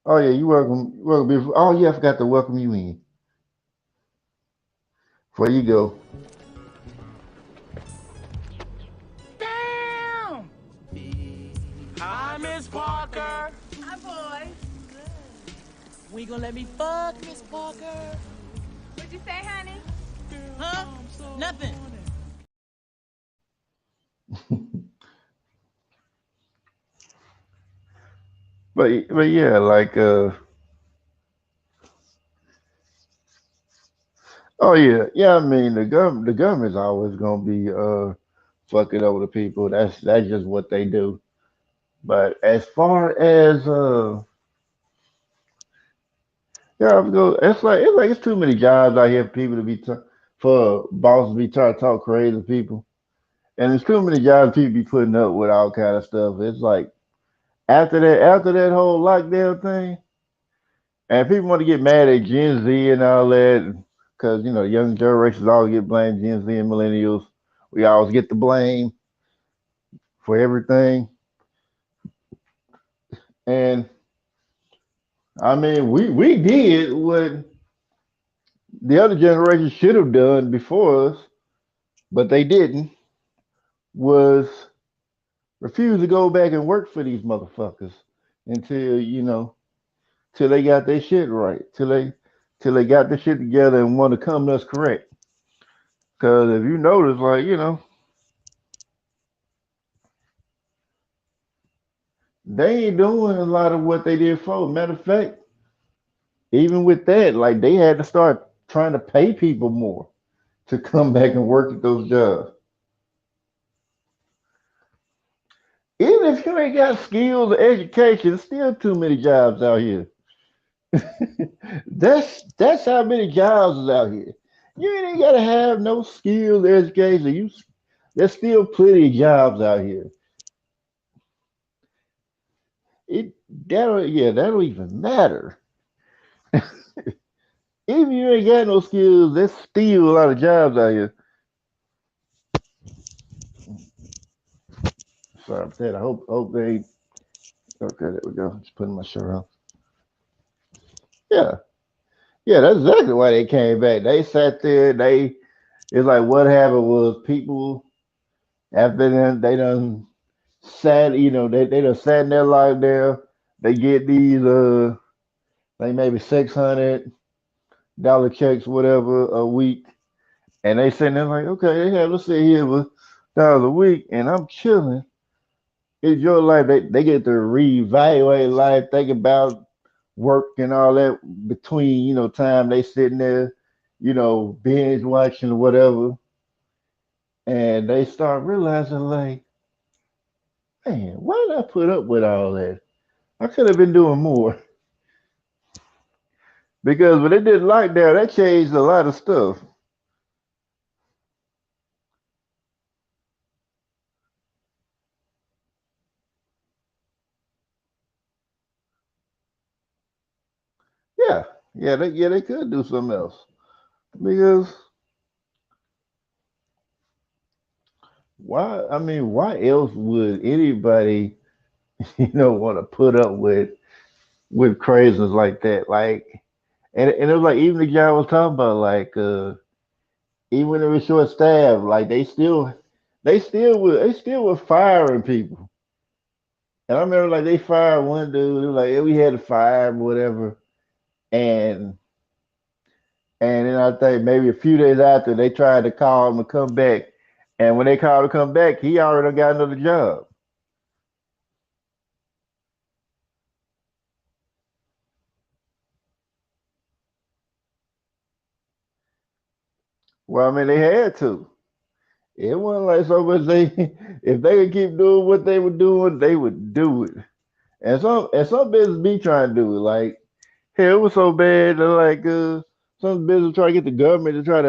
oh yeah, you welcome. Oh yeah, I forgot to welcome you in. Before you go. Damn! Hi, Miss Parker. Hi, boys. We gonna let me fuck Miss Parker? What'd you say, honey? Huh? Nothing. But yeah, like oh yeah. I mean the government's always gonna be fucking over the people. That's just what they do. But as far as yeah, it's too many jobs out here for people to for bosses to be trying to talk crazy to people, and there's too many jobs people be putting up with all kind of stuff. It's like after that whole lockdown thing, and people want to get mad at Gen Z and all that because young generations always get blamed. Gen Z and millennials, we always get the blame for everything. And I mean, we did what the other generation should have done before us, but they didn't. Was refuse to go back and work for these motherfuckers until till they got their shit right, till they got their shit together and want to come to us correct. Because if you notice, like They ain't doing a lot of what they did for. Matter of fact, even with that, like they had to start trying to pay people more to come back and work at those jobs. Even if you ain't got skills or education, there's still too many jobs out here. That's how many jobs is out here. You ain't gotta have no skills or education. There's still plenty of jobs out here. It that don't even matter. Even if you ain't got no skills, there's still a lot of jobs out here. Sorry about that. I hope they okay, there we go. Just putting my shirt on. Yeah. Yeah, that's exactly why they came back. They sat there, it's like what happened was people after they done sat, they done sat in their life there. They get these like maybe $600 checks, whatever, a week. And they sitting there like, okay, yeah, let's sit here with dollars a week and I'm chilling. It's your life. They get to reevaluate life, think about work and all that between, time they sitting there, binge watching or whatever. And they start realizing like, man, why did I put up with all that? I could have been doing more. Because when they did lockdown, that changed a lot of stuff. Yeah. Yeah, they could do something else. Because why else would anybody, want to put up with craziness like that? Like and it was like even the guy was talking about like even when it was short staff, like they still were firing people. And I remember like they fired one dude, it was like, yeah, we had to fire him, whatever. And and then I think maybe a few days after they tried to call him to come back. And when they called to come back, he already got another job. Well, I mean they had to. It wasn't like so much they if they could keep doing what they were doing, they would do it. And some business be trying to do it. Like hell, it was so bad that like some business try to get the government to try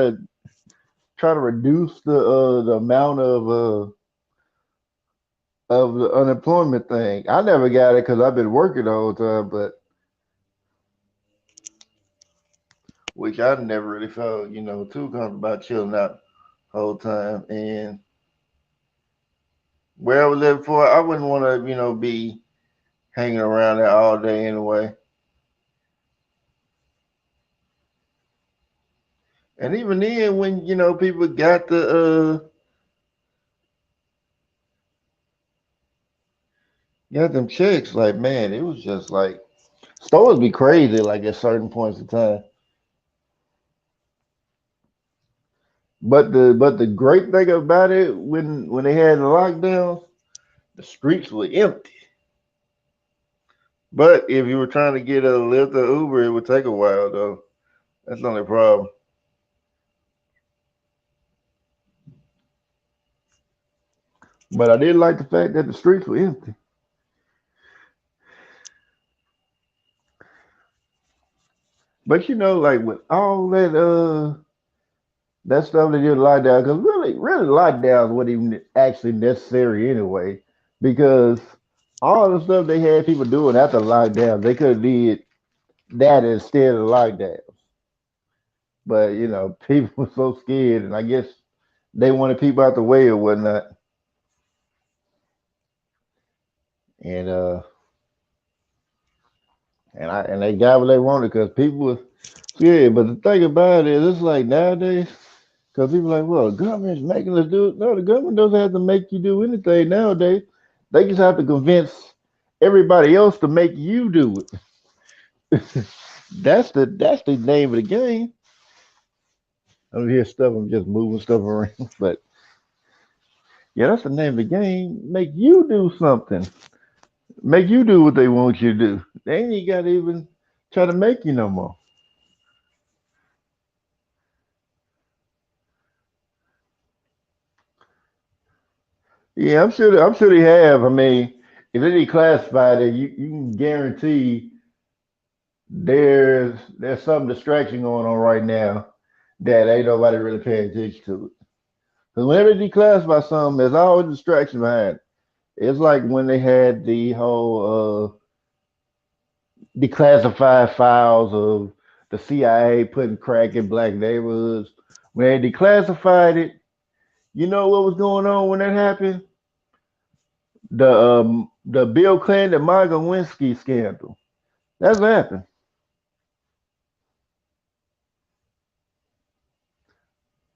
to reduce the amount of the unemployment thing. I never got it because I've been working the whole time, but which I never really felt too comfortable about chilling out the whole time. And where I was living for, I wouldn't want to be hanging around there all day anyway. And even then, when people got them checks, like man, it was just like stores be crazy like at certain points in time. But the great thing about it when they had the lockdown, the streets were empty. But if you were trying to get a Lyft or Uber, it would take a while though. That's the only problem. But I did like the fact that the streets were empty. But like with all that stuff they did lockdown, because really lockdowns weren't even actually necessary anyway, because all the stuff they had people doing after lockdown, they could have did that instead of lockdown. But people were so scared, and I guess they wanted people out the way or whatnot, and and they got what they wanted because people were scared. But the thing about it is, it's like nowadays, because people are like, well, the government's making us do it. No, the government doesn't have to make you do anything nowadays. They just have to convince everybody else to make you do it. That's the name of the game. I don't hear stuff. I'm just moving stuff around, but yeah, that's the name of the game. Make you do something. Make you do what they want you to do. They ain't got to even try to make you no more. Yeah, I'm sure they have. I mean, if they declassified it, you can guarantee there's some distraction going on right now that ain't nobody really paying attention to it. Because whenever they declassify something, there's always a distraction behind it. It's like when they had the whole declassified files of the CIA putting crack in black neighborhoods. When they declassified it, you know what was going on when that happened? The Bill Clinton, Monica Lewinsky scandal. That's what happened.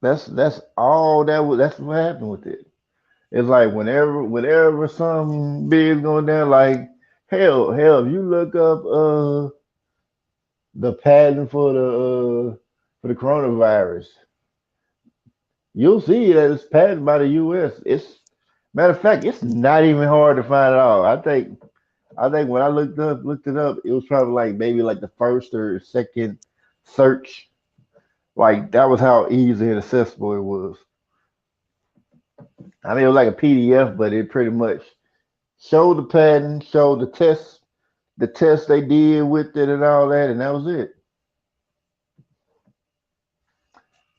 That's all that was. That's what happened with it. It's like whenever something big is going down, like hell, if you look up the patent for the coronavirus, you'll see that it's patented by the U.S. It's matter of fact, it's not even hard to find at all. I think when I looked it up, it was probably like maybe like the first or second search. Like that was how easy and accessible it was. I mean, it was like a PDF, but it pretty much showed the patent, showed the test they did with it, and all that, and that was it.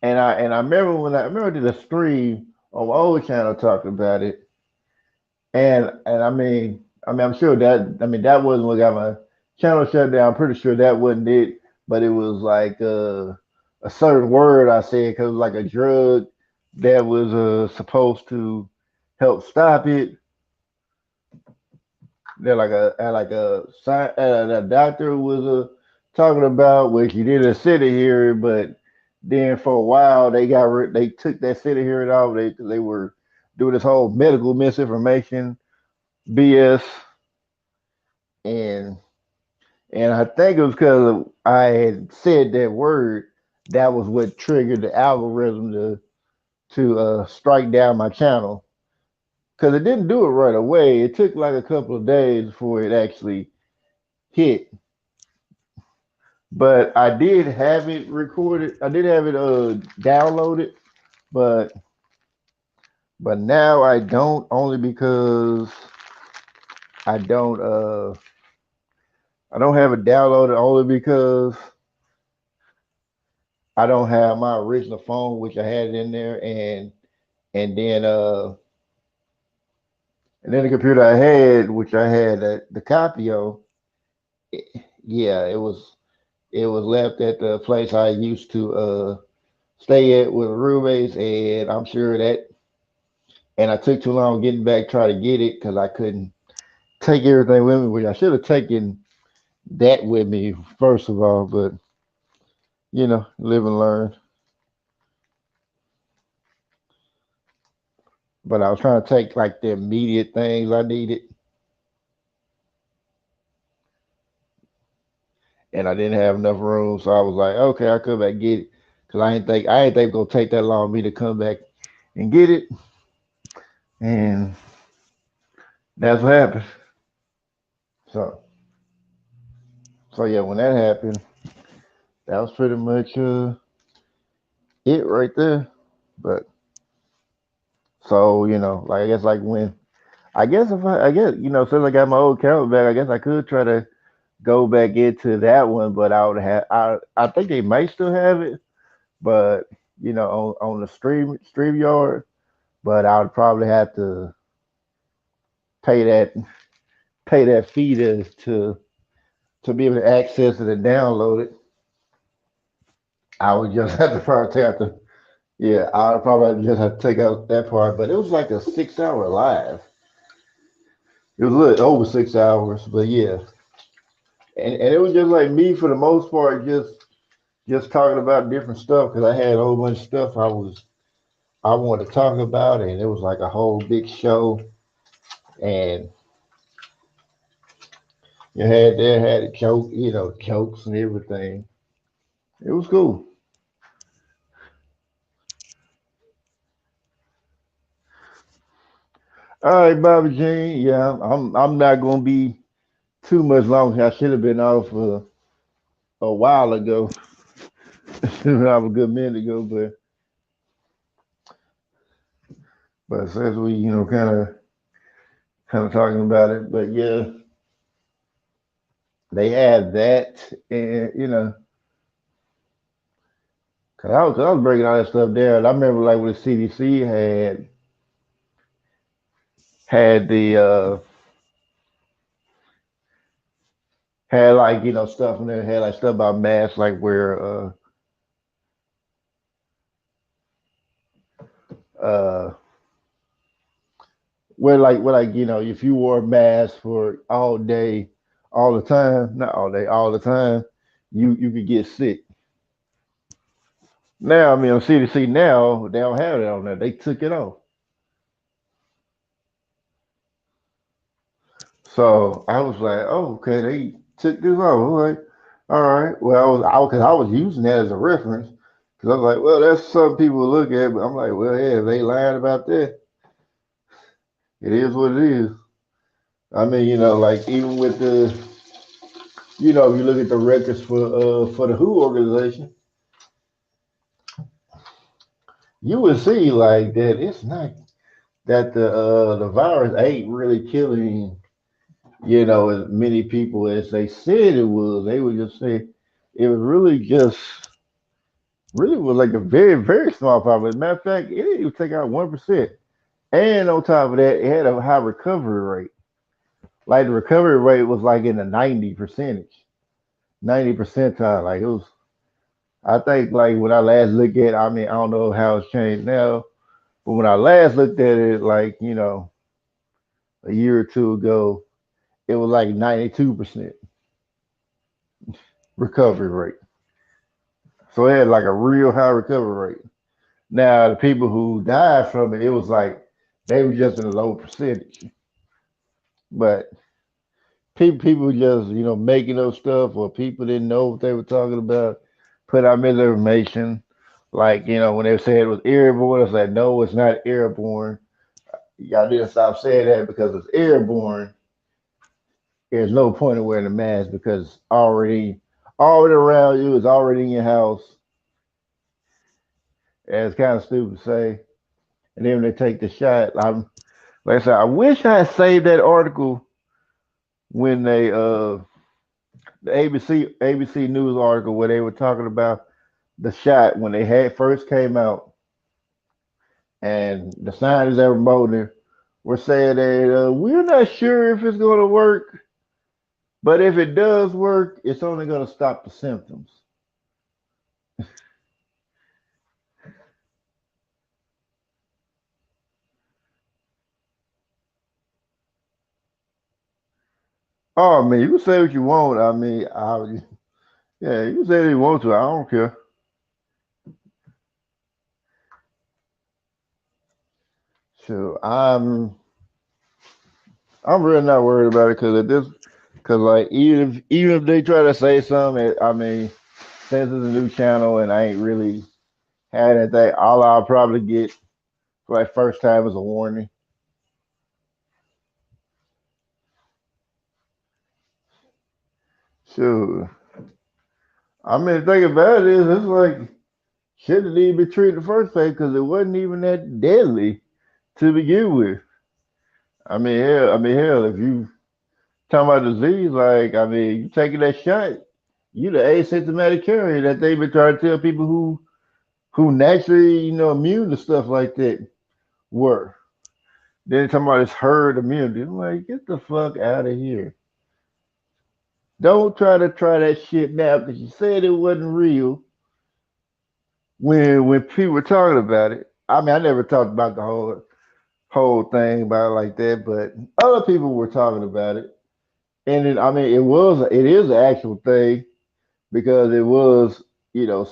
And I remember when I remember I did a stream on my old channel talking about it, and I'm sure that that wasn't what got my channel shut down. I'm pretty sure that wasn't it, but it was like a certain word I said because it was like a drug that was supposed to help stop it. They're like a doctor was talking about, which he did a city hearing, but then for a while they took that city hearing off. They were doing this whole medical misinformation BS, and I think it was because I had said that word that was what triggered the algorithm to strike down my channel because it didn't do it right away. It took like a couple of days before it actually hit. But I did have it recorded. I did have it downloaded, but now I don't only because I don't uh I don't have it downloaded only because I don't have my original phone, which I had it in there, and then the computer I had, which I had the copy of, yeah, it was left at the place I used to stay at with roommates, and I'm sure that, and I took too long getting back try to get it because I couldn't take everything with me, which I should have taken that with me first of all, but live and learn. But I was trying to take like the immediate things I needed, and I didn't have enough room, so I was like, okay, I'll come back and get it because I didn't think it was gonna take that long for me to come back and get it, and that's what happened. So yeah, when that happened, that was pretty much it right there. But so like I guess like when I guess since I got my old account back, I guess I could try to go back into that one, but I think they might still have it, but on the StreamYard, but I would probably have to pay that fee to be able to access it and download it. I would just have to probably take out the yeah, I would probably just have to take out that part, but it was like a 6 hour live. It was a little over 6 hours, but yeah, and it was just like me for the most part, just talking about different stuff because I had a whole bunch of stuff I wanted to talk about, and it was like a whole big show, and had it jokes and everything. It was cool. All right, Bobby Jean. Yeah, I'm not gonna be too much longer. I should have been off a while ago. I was a good minute ago, but since we kind of talking about it, but yeah, they had that, and cause I was breaking all that stuff down. I remember like when the CDC had the had like stuff in there, had like stuff about masks, like uh where if you wore a mask for all day, all the time, not all day, all the time, you could get sick. Now, I mean, on CDC now, they don't have it on there. They took it off. So I was like, oh, okay, they took this off. I was like, all right. Well, because I was using that as a reference. Because I was like, well, that's something people look at. But I'm like, well, yeah, if they lied about that, it is what it is. I mean, like even with if you look at the records for the WHO organization, you would see like that it's not that the virus ain't really killing as many people as they said it was. They would just say it was really was like a very, very small population. Matter of fact, it didn't even take out 1%. And on top of that, it had a high recovery rate. Like the recovery rate was like in the 90 percentile. Like it was, I think like when I last looked at, I mean, I don't know how it's changed now, but when I last looked at it, like, a year or two ago, it was like 92% recovery rate. So it had like a real high recovery rate. Now the people who died from it, it was like they were just in a low percentage. But people just making up stuff, or people didn't know what they were talking about, put out misinformation. Like when they said it was airborne, it's like no, it's not airborne. Y'all need to stop saying that because it's airborne. There's no point in wearing a mask because it's already around you. It's already in your house. And it's kind of stupid to say. And then when they take the shot, like I said, I wish I had saved that article when the ABC News article where they were talking about the shot when they had first came out, and the scientists that were promoting were saying that we're not sure if it's going to work, but if it does work, it's only going to stop the symptoms. Oh man, you can say what you want. I mean, yeah, you can say what you want to. I don't care. So I'm really not worried about it because like even if they try to say something, I mean, since it's a new channel and I ain't really had anything, all I'll probably get for like first time is a warning. Sure. I mean, the thing about it is, it's like shouldn't even be treated the first place because it wasn't even that deadly to begin with. Hell, if you talking about disease, like I mean, you taking that shot, you the asymptomatic carrier that they've been trying to tell people who naturally, immune to stuff like that were. Then talking about this herd immunity. I'm like, get the fuck out of here. Don't try that shit now because you said it wasn't real when people were talking about it. I mean, I never talked about the whole thing about it like that, but other people were talking about it. And I mean, it is an actual thing because it was,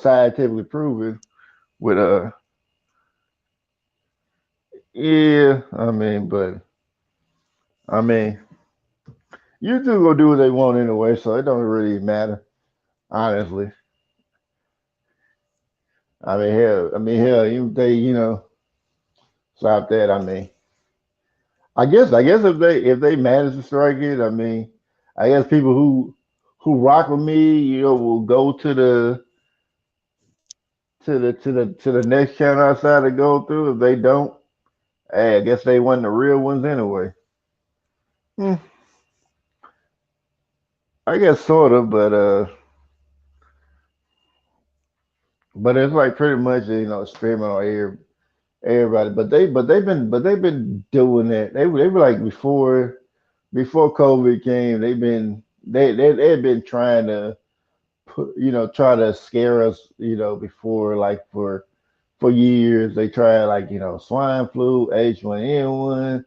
scientifically proven with yeah, I mean, you two gonna do what they want anyway, so it don't really matter, honestly. Hell, even if they, stop that. I mean, I guess if they manage to strike it, I mean, I guess people who rock with me, will go to the next channel outside to go through. If they don't, hey, I guess they wasn't the real ones anyway. Hmm, I guess sort of, but it's like pretty much streaming on everybody. But they've been doing that. They were like before COVID came. They had been trying to try to scare us. Before like for years they tried like swine flu, H1N1,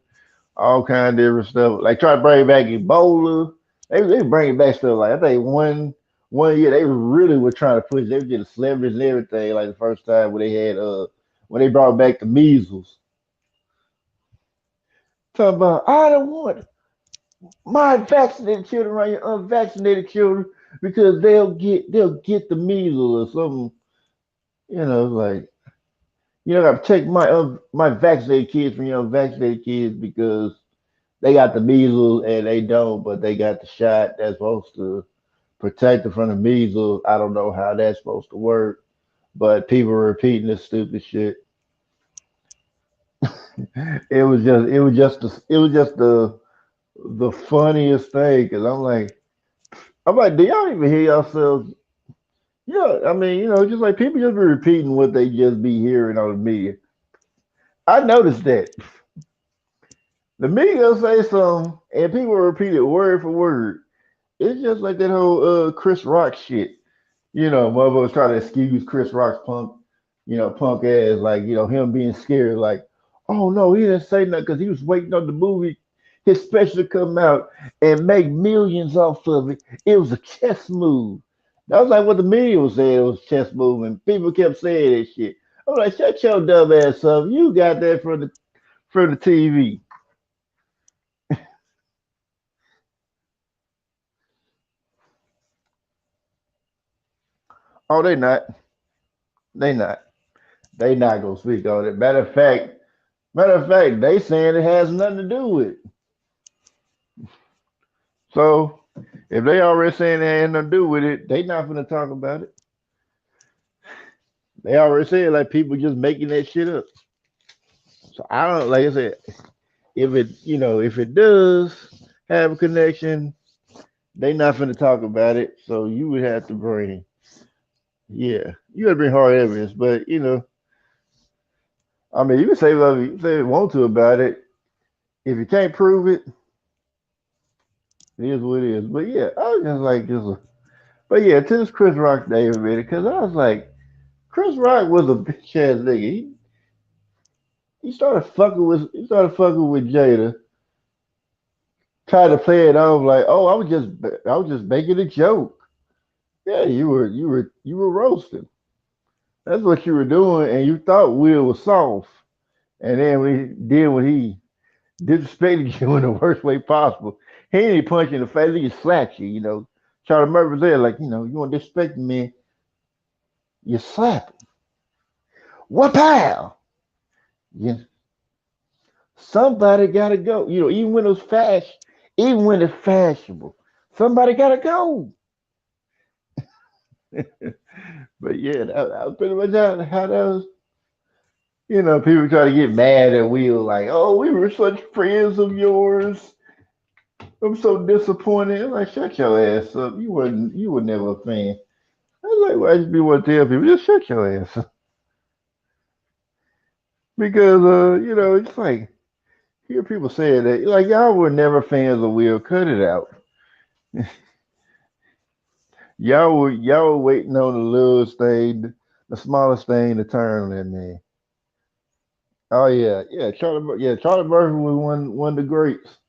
all kind of different stuff. Like try to bring back Ebola. They bring back stuff like I think one year they really were trying to push. They were getting celebrities and everything. Like the first time when they brought back the measles. Talking about I don't want my vaccinated children around your unvaccinated children because they'll get the measles or something. Like I protect my vaccinated kids from your unvaccinated kids because they got the measles and they don't, but they got the shot that's supposed to protect them from the measles. I don't know how that's supposed to work, but people are repeating this stupid shit. It was just the funniest thing because I'm like, do y'all even hear yourselves? Yeah, I mean, just like people just be repeating what they just be hearing on the media. I noticed that the media will say something and people repeat it word for word. It's just like that whole Chris Rock shit. Motherfuckers try to excuse Chris Rock's punk ass, like, him being scared, like, oh no, he didn't say nothing because he was waiting on the movie, his special to come out and make millions off of it. It was a chess move. That was like what the media was saying, it was a chess move, and people kept saying that shit. I'm like, shut your dumb ass up. You got that from the TV. Oh, they not. They not. They not gonna speak on it. Matter of fact, they saying it has nothing to do with it. So if they already saying it ain't nothing to do with it, they not gonna talk about it. They already said like people just making that shit up. So I don't like I said, if it does have a connection, they not gonna talk about it. So you would have to bring you gotta bring hard evidence. But I mean you can say whatever you want to about it. If you can't prove it, it is what it is. But yeah, I was just like but yeah, to this Chris Rock day a minute, because I was like, Chris Rock was a bitch ass nigga. He started fucking with Jada, tried to play it off like, oh, I was just making a joke. Yeah, you were roasting. That's what you were doing, and you thought Will was soft. And then when he disrespected you in the worst way possible, he didn't punch you in the face, he just slapped you. Charlie Murphy was there, like, you want to disrespect me, you slap him. What pal? Yeah. Somebody gotta go. Even when it's fashionable, somebody gotta go. But yeah, that was pretty much how that was. People try to get mad at Will, like, oh, we were such friends of yours. I'm so disappointed. I'm like, shut your ass up. You were never a fan. I was like, well, I just be want to tell people, just shut your ass up. Because it's like hear people saying that, like y'all were never fans of Will. Cut it out. Y'all were waiting on the littlest thing, the smallest thing to turn on that man. Oh yeah, Charlie Murphy was one of the greats.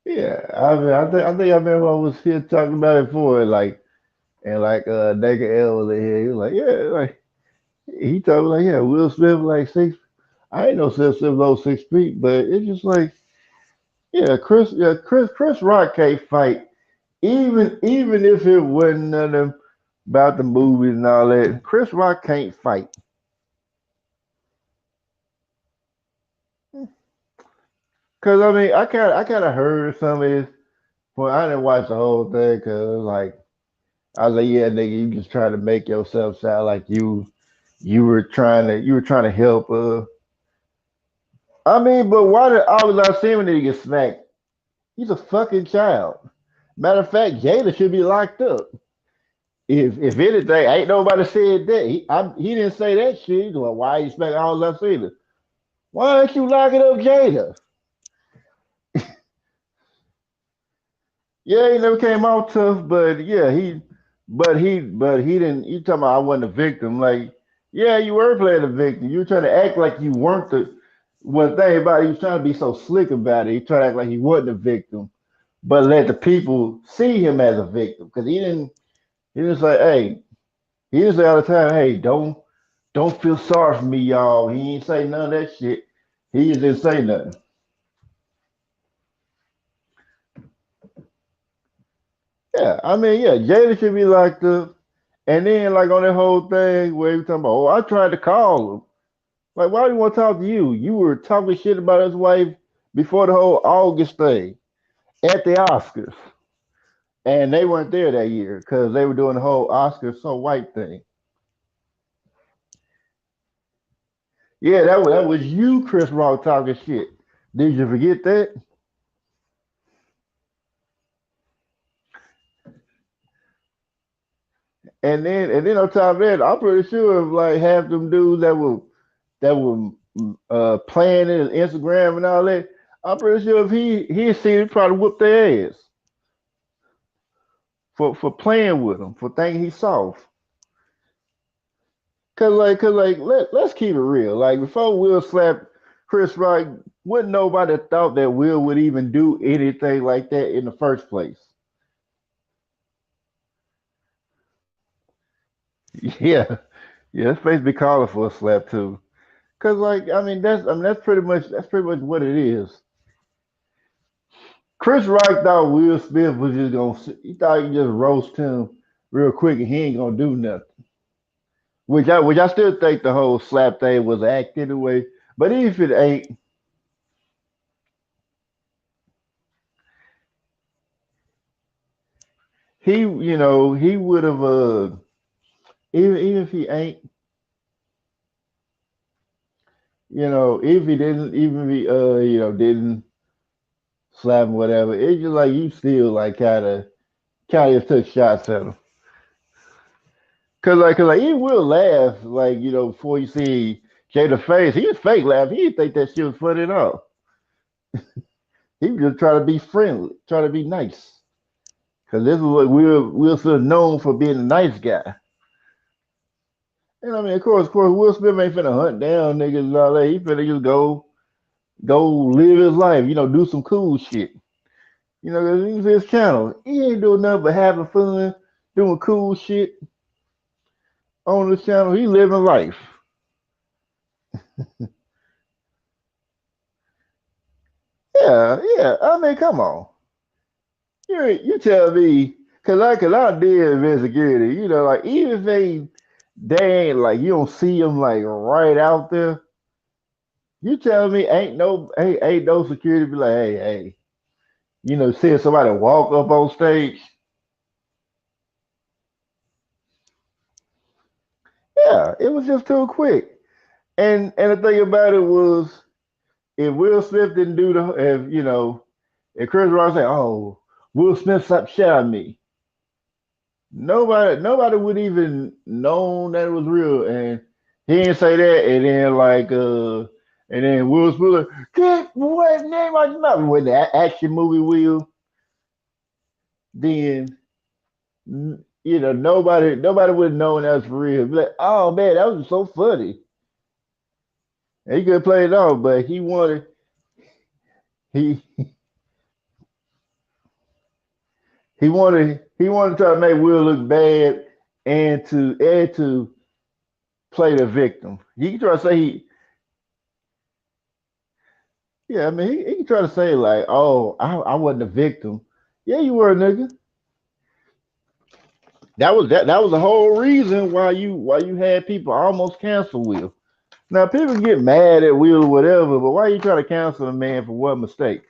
Yeah, I think I remember I was here talking about it before, like and like Naked L was in here. He was like, yeah, like he told me like, yeah, Will Smith like 6. I ain't know Will Smith was 6 feet, but it's just like, Chris Rock can't fight, even if it wasn't none of them about the movies and all that. Chris Rock can't fight. Cause I mean, I kind of heard some of his. Well, I didn't watch the whole thing because like I was like, yeah, nigga, you just trying to make yourself sound like you were trying to help. I mean, but why did all I see when he get smacked? He's a fucking child. Matter of fact, Jada should be locked up. If anything, ain't nobody said that. He didn't say that shit. He's like, why you smack all I see? Why aren't you locking up Jada? Yeah, he never came out tough, but yeah, but he didn't. You talking about I wasn't a victim? Like, yeah, you were playing a victim. You were trying to act like you weren't the. One thing about it, he was trying to be so slick about it. He tried to act like he wasn't a victim, but let the people see him as a victim because he didn't. He didn't say, hey, he didn't say all the time, hey, don't feel sorry for me, y'all. He ain't say none of that shit. He just didn't say nothing. Yeah, I mean, yeah, Jada should be locked up. And then, like, on that whole thing where he was talking about, oh, I tried to call him. Like, why do you want to talk to you? You were talking shit about his wife before the whole August thing at the Oscars. And they weren't there that year because they were doing the whole Oscar so white thing. Yeah, that was you, Chris Rock, talking shit. Did you forget that? And then on top of that, I'm pretty sure if like half them dudes that were playing his Instagram and all that, I'm pretty sure if he seen it, probably whoop their ass for playing with him, for thinking he's soft. Cause like let's keep it real. Like before Will slapped Chris Rock, wouldn't nobody thought that Will would even do anything like that in the first place. Yeah, yeah, it's supposed to be calling for a slap too. Cause like that's pretty much what it is. Chris Rock thought Will Smith was just he thought he could just roast him real quick and he ain't gonna do nothing. Which I still think the whole slap thing was an act anyway. But even if it ain't, he would have even if he ain't, if he didn't even if he didn't slap him whatever, it's just like you still like kinda just took shots at him. Cause like he will laugh before you see Jada face, he was fake laugh. He didn't think that shit was funny at all. He was just trying to be friendly, trying to be nice. Cause this is what Will Smith known for being a nice guy. And I mean, of course, Will Smith ain't finna hunt down niggas and all that. He finna just go live his life. Do some cool shit. 'Cause it's his channel. He ain't doing nothing but having fun, doing cool shit on the channel. He living life. Yeah, yeah. I mean, come on. You tell me, cause I did insecurity. Like even if they ain't like you don't see them like right out there. You tell me ain't no security be like, hey, seeing somebody walk up on stage. Yeah, it was just too quick. And the thing about it was, if Will Smith didn't do if Chris Rock said, "Oh, Will Smith slapped shit out of me," nobody would even known that it was real. And he didn't say that. And then Will Smith like, get what name I remember when the action movie Will. Then nobody would have known that was for real. Be like, oh man, that was so funny. And he could play it off, but he he wanted to try to make Will look bad and to play the victim. He can try to say yeah, I mean he can try to say like, oh, I wasn't a victim. Yeah, you were, nigga. That was the whole reason why you had people almost cancel Will. Now people get mad at Will or whatever, but why you try to cancel a man for one mistake?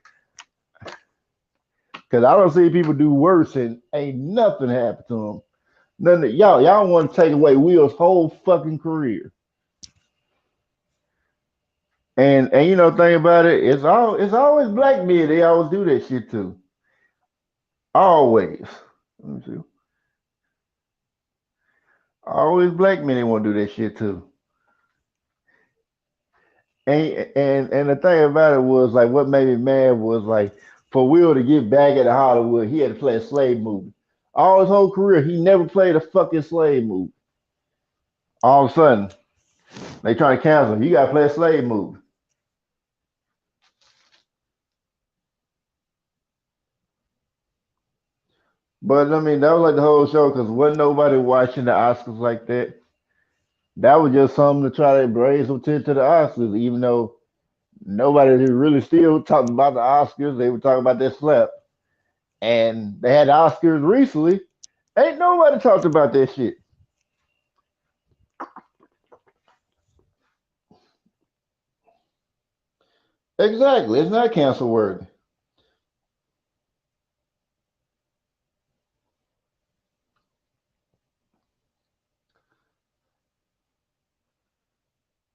Because I don't see people do worse and ain't nothing happened to them. Nothing. Y'all want to take away Will's whole fucking career. And you know, think about it, it's always black men they always do that shit too. Always. Let me see. Always black men they want to do that shit too. And the thing about it was like what made me mad was like for Will to get back at Hollywood, he had to play a slave movie. All his whole career, he never played a fucking slave movie. All of a sudden, they trying to cancel him. You gotta play a slave movie. But I mean, that was like the whole show because wasn't nobody watching the Oscars like that. That was just something to try to bring some attention to the Oscars, even though nobody really still talking about the Oscars. They were talking about that slap. And they had the Oscars recently. Ain't nobody talked about that shit. Exactly. It's not cancel worthy.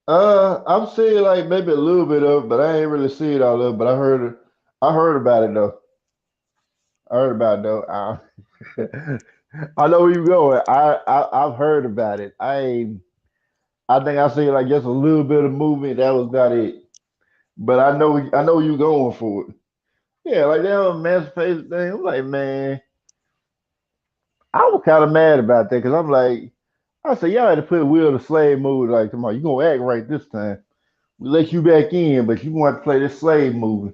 I'm seeing like maybe a little bit of it, but I ain't really see it all of it. But I heard about it though. I heard about it though. I know where you going. I've heard about it. I think I see like just a little bit of movement. That was about it. But I know you going for it. Yeah, like that whole emancipation thing. I'm like, man, I was kind of mad about that because I'm like, I said, y'all had to put Will in the slave mode. Like, come on, you gonna act right this time. We let you back in, but you want to play this slave movie.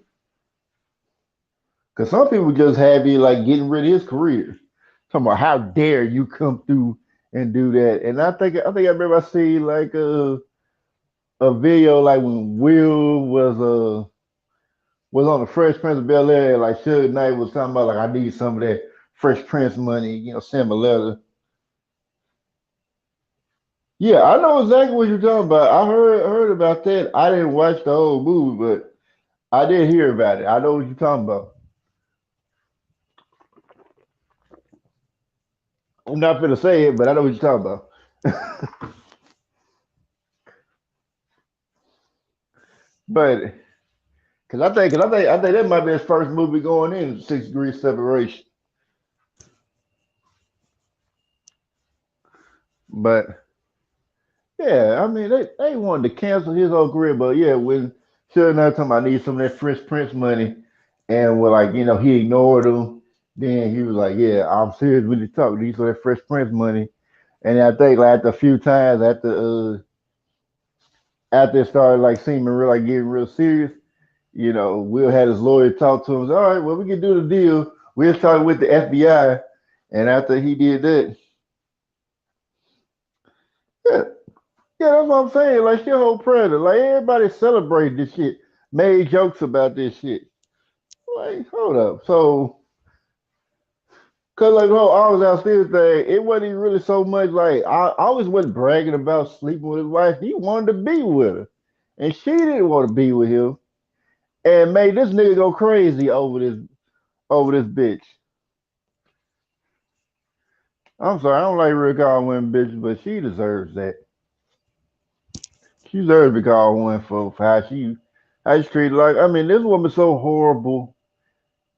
Because some people just happy like getting rid of his career. Talking about how dare you come through and do that. And I remember I see like a video like when Will was on the Fresh Prince of Bel Air, like Suge Knight was talking about like I need some of that Fresh Prince money, you know, send him a letter. Yeah, I know exactly what you're talking about. I heard about that. I didn't watch the whole movie, but I did hear about it. I know what you're talking about. I'm not gonna say it, but I know what you're talking about. But I think that might be his first movie going in 6 degrees separation. But yeah, I mean they wanted to cancel his whole career, but yeah, when Suge Knight talking about I need some of that Fresh Prince money, and we're like, you know, he ignored him. Then he was like, yeah, I'm serious when you talk. Need some of that Fresh Prince money, and I think like after a few times after it started like seeming real like getting real serious, you know, Will had his lawyer talk to him. Say, all right, well we can do the deal. We'll start with the FBI, and after he did that, yeah, yeah, that's what I'm saying. Like your whole president, like everybody celebrated this shit, made jokes about this shit. Like, hold up. So, cause like the whole always outstairs thing, it wasn't even really so much like I always wasn't bragging about sleeping with his wife. He wanted to be with her, and she didn't want to be with him, and made this nigga go crazy over this bitch. I'm sorry, I don't like really calling women bitches, but she deserves that. She deserves to be called one for how she treated. Like, I mean, this woman's so horrible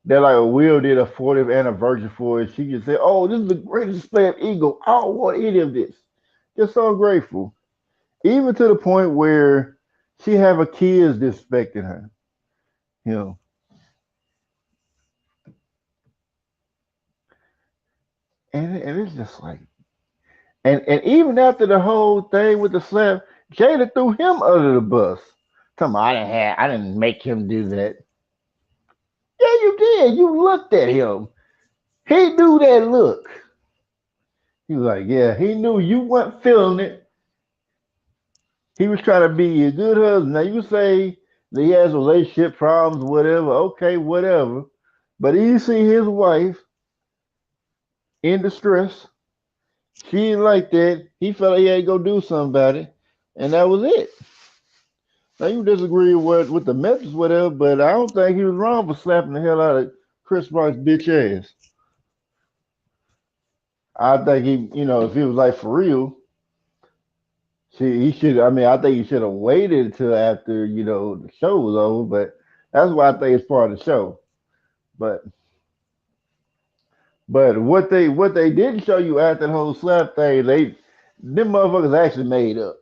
that like Will did a 40th anniversary for it. She just said, "Oh, this is the greatest display of ego. I don't want any of this." Just so grateful, even to the point where she have her kids disrespecting her. You know, and it's just like, and even after the whole thing with the slap, Jada threw him under the bus. Tell me, I didn't make him do that. Yeah, you did. You looked at him. He knew that look. He was like, yeah, he knew you weren't feeling it. He was trying to be a good husband. Now you say that he has relationship problems, whatever. Okay, whatever. But you see his wife in distress, She didn't like that. He felt like he had to go do something about it, and that was it. Now you disagree with the methods, whatever, but I don't think he was wrong for slapping the hell out of Chris Rock's bitch ass. I think if he was like for real, he should. I mean, I think he should have waited until after the show was over. But that's why I think it's part of the show. But what they didn't show you after the whole slap thing, them motherfuckers actually made up.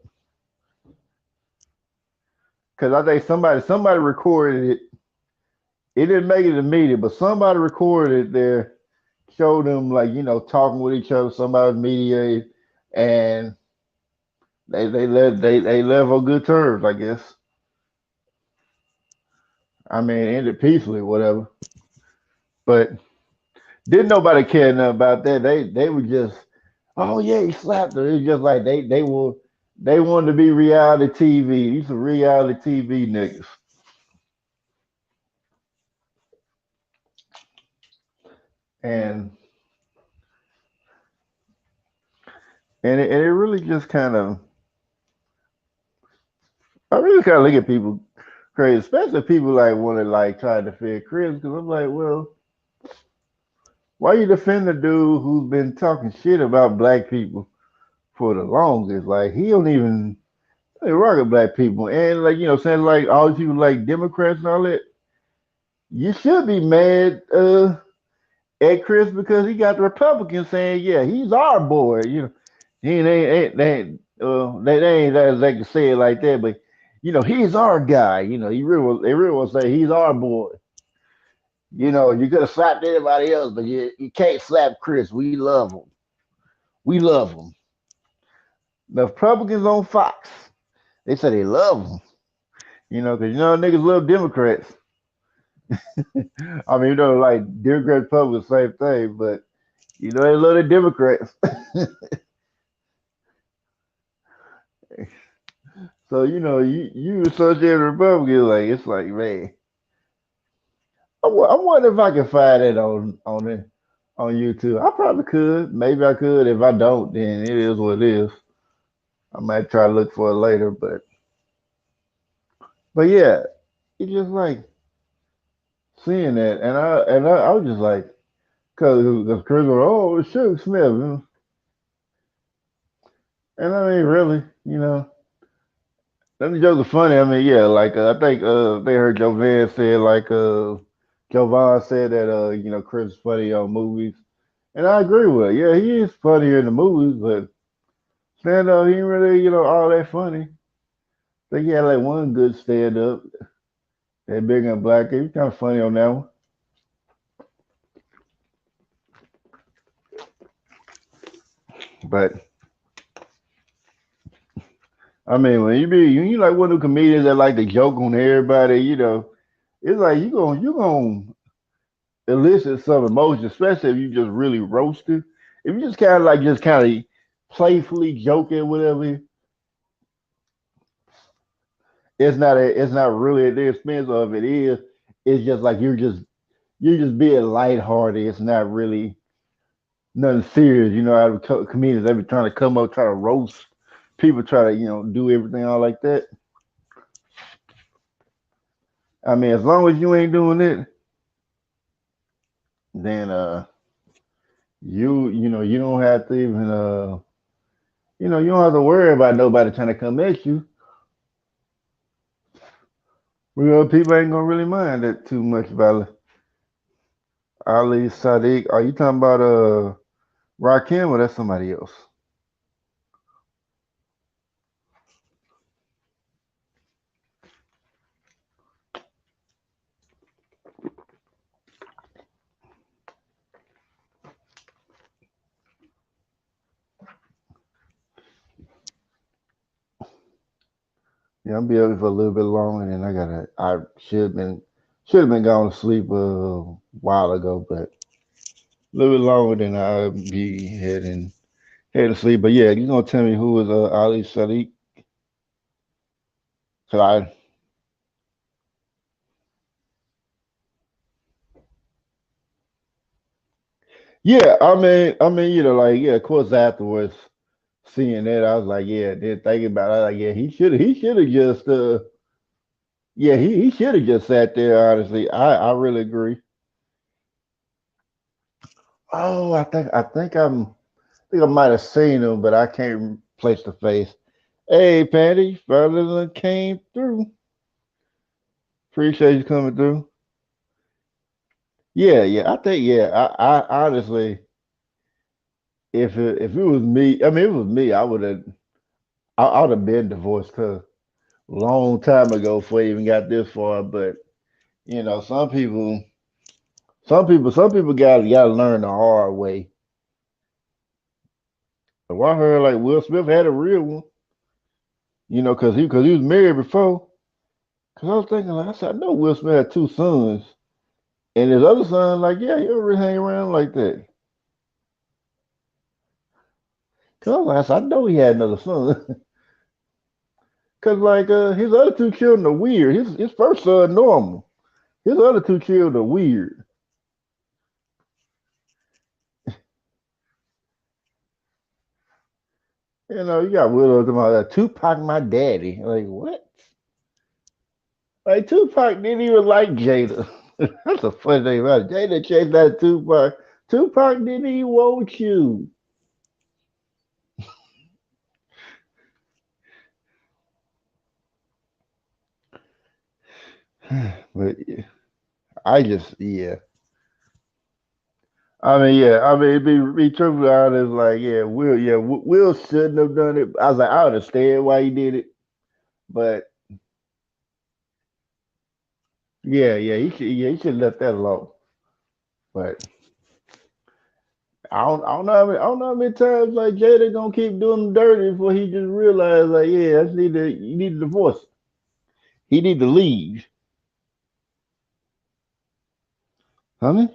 Cause I think somebody recorded it. It didn't make it to the media, but somebody recorded it there, showed them like talking with each other. Somebody was mediated, and they left on good terms, I guess. I mean, ended peacefully, whatever. But didn't nobody care nothing about that. They were just, oh yeah, he slapped her. It was just like they wanted to be reality TV. These are reality TV niggas. And and it really just kind of I really kind of look at people crazy, especially people like want to like try to defend Chris because I'm like, well, why you defend the dude who's been talking shit about black people for the longest? Like he don't even rock with black people, and like saying like all these people like Democrats and all that. You should be mad at Chris because he got the Republicans saying, yeah, he's our boy. He ain't they ain't that they can say it like that, but he's our guy. They really want to say he's our boy. You could have slapped anybody else, but you can't slap Chris. We love him. We love him. The Republicans on Fox, they say they love him. Because niggas love Democrats. I mean, like Democrats, Republicans, same thing, but they love the Democrats. So you associate with Republicans, like it's like, man, I wonder if I can find it on YouTube. I probably could. Maybe I could. If I don't, then it is what it is. I might try to look for it later, but yeah, it's just like seeing that, and I was just like, because Chris was, oh, it's Suge Smith, and I mean, really, them jokes are funny. I mean, yeah, like I think they heard Jovan say like Jovan said that Chris is funny on movies, and I agree with it. Yeah, he is funny in the movies, but stand up, he ain't really all that funny. I think he had like one good stand up, that big and black. He was kind of funny on that one, but I mean, when you like one of the comedians that like to joke on everybody, it's like you gonna elicit some emotion, especially if you just really roasted. If you just kind of playfully joking, whatever, it's not really at the expense of it is. It's just like you're just being lighthearted. It's not really nothing serious. Out of comedians, they be trying to come up, try to roast people, try to do everything all like that. I mean, as long as you ain't doing it, then you don't have to even you don't have to worry about nobody trying to come at you. Well, people ain't gonna really mind that too much about Ali Sadiq. Are you talking about Rakim or that's somebody else? Yeah, I'll be up for a little bit longer, and I should have been going to sleep a while ago, but a little bit longer than I'll be heading to sleep. But yeah, you gonna tell me who is Ali Sadiq? Cause Yeah, like, yeah, of course, afterwards, seeing that, I was like, yeah, then thinking about it, I was like, yeah, he should have just, yeah, he should have just sat there. Honestly, I really agree. Oh, I think I might have seen him, but I can't place the face. Hey, Patty, brother done came through. Appreciate you coming through. Yeah, yeah, I think, yeah, I honestly, if it was me, I mean, if it was me, I would have been divorced her long time ago before I even got this far. But some people gotta learn the hard way. Well, I heard like Will Smith had a real one, because he was married before. Because I was thinking, like, I said, I know Will Smith had two sons, and his other son, like, yeah, he don't really hang around like that. Because I was like, I said, I know he had another son. Because like his other two children are weird. His first son normal. His other two children are weird. You got Will talking about that Tupac, my daddy. Like what? Like Tupac didn't even like Jada. That's a funny thing about it. Jada chased that Tupac. Tupac didn't even want you. But yeah, yeah. Be truthfully honest, like, Will shouldn't have done it. I was like, I understand why he did it, but he should have left that alone. But I don't know how many times like Jada gonna keep doing him dirty before he just realize like, yeah, you need to divorce. He need to leave. Honey?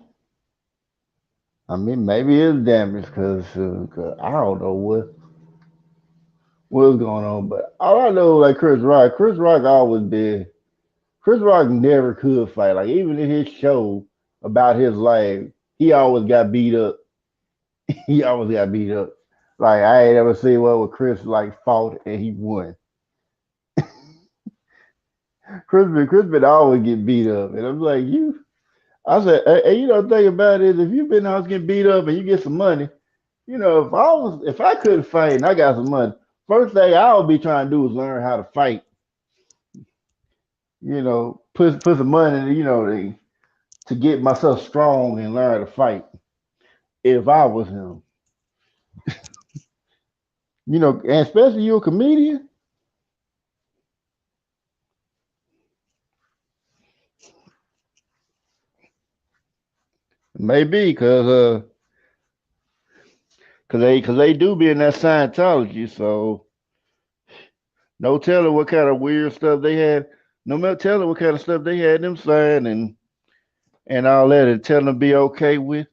I mean, maybe it's damaged because I don't know what's going on. But all I know, like Chris Rock always been. Chris Rock never could fight. Like even in his show about his life, he always got beat up. He always got beat up. Like I ain't ever seen one where Chris like fought and he won. Chris been always get beat up, and I'm like you. I said, hey, the thing about it is, if you've been out getting beat up and you get some money, if I couldn't fight and I got some money, first thing I would be trying to do is learn how to fight. Put some money, to get myself strong and learn how to fight. If I was him, and especially you a comedian, maybe because they do be in that Scientology, so no telling what kind of weird stuff they had. No matter telling what kind of stuff they had them saying and all that, and telling them to be okay with.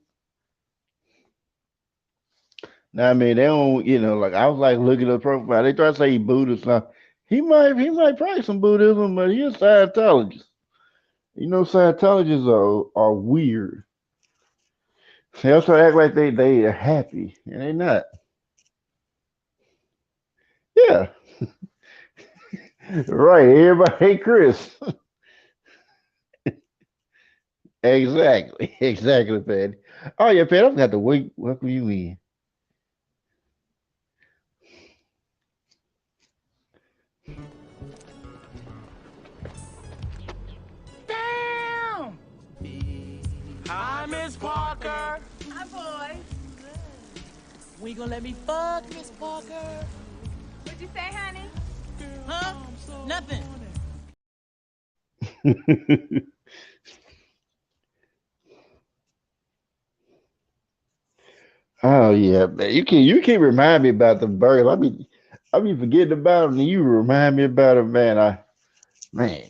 Now, I mean, they don't, like I was like looking at the profile. They try to say he Buddhist now. He might practice some Buddhism, but he's a Scientologist. Scientologists are weird. They also act like they are happy, and they not. Yeah, right. Everybody hate Chris. Exactly, exactly, Patty. Oh yeah, Patty, I've got to wait. Welcome you in. Damn! Hi, Miss Parker. Hi, boy. We gonna let me fuck Miss Parker? What'd you say, honey? Huh? Nothing. Oh yeah, man. You can remind me about the birds. I be forgetting about them, and you remind me about them, man. Man,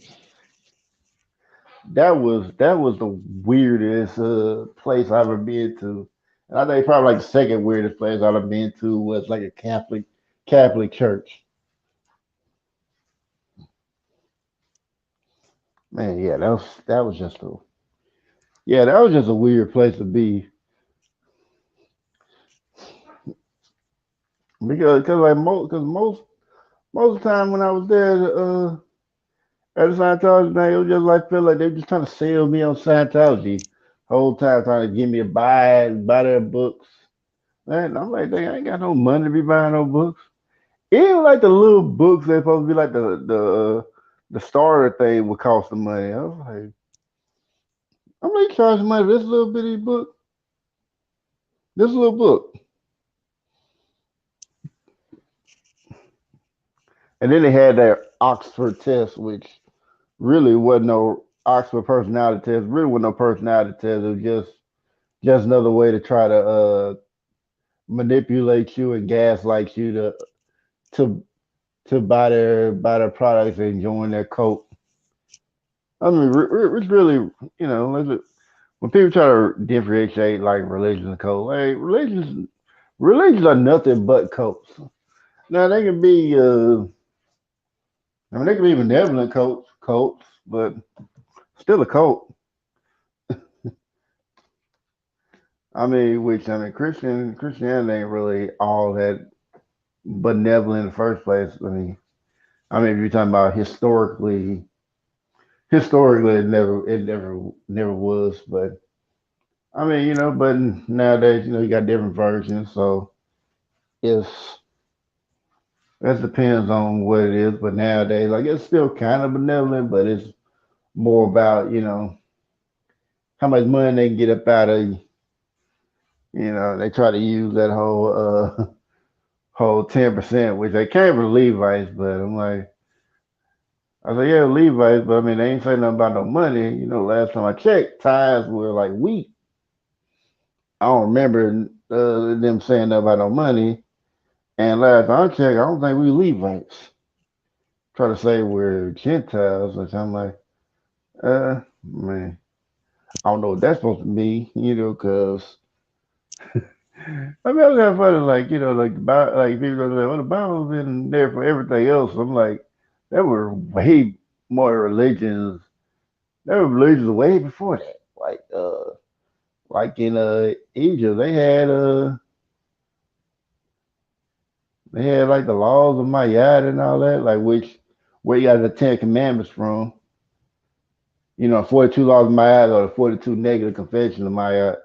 that was the weirdest place I've ever been to, and I think probably like the second weirdest place I've ever been to was like a Catholic church. Man, yeah, that was just a weird place to be. because like most of the time when I was there at the Scientology thing, it was just like feel like they were just trying to sell me on Scientology whole time, trying to get me to buy their books. And I'm like, dang, I ain't got no money to be buying no books. Even like the little books they supposed to be like the starter thing would cost the money. I was like, I'm like charging money for this little bitty book, this little book. And then they had their Oxford test, which really wasn't no Oxford personality test. Really wasn't no personality test. It was just another way to try to manipulate you and gaslight you to to buy their products and join their cult. I mean, it's really, when people try to differentiate like religion and cult, like religions are nothing but cults. Now they can be, they can be benevolent cults, but still a cult. Christianity ain't really all that benevolent in the first place. If you're talking about historically, it never was. But but nowadays, you got different versions, so it's that depends on what it is. But nowadays, like it's still kind of benevolent, but it's more about how much money they can get up out of you. They try to use that whole 10%, which they came from the Levites, but I'm like, I said, yeah, Levites, but they ain't saying nothing about no money. Last time I checked, tithes were like wheat. I don't remember them saying nothing about no money. And last time I checked, I don't think we Levites. Try to say we're Gentiles, which I'm like, man, I don't know what that's supposed to be, because I was kind of funny, like like like people go like, well, the Bible's been there for everything else. I'm like, there were way more religions. There were religions way before that. Like in Egypt, they had like the laws of Mayat and all that, like where you got the 10 Commandments from. 42 laws of Mayat or the 42 negative confessions of Mayat.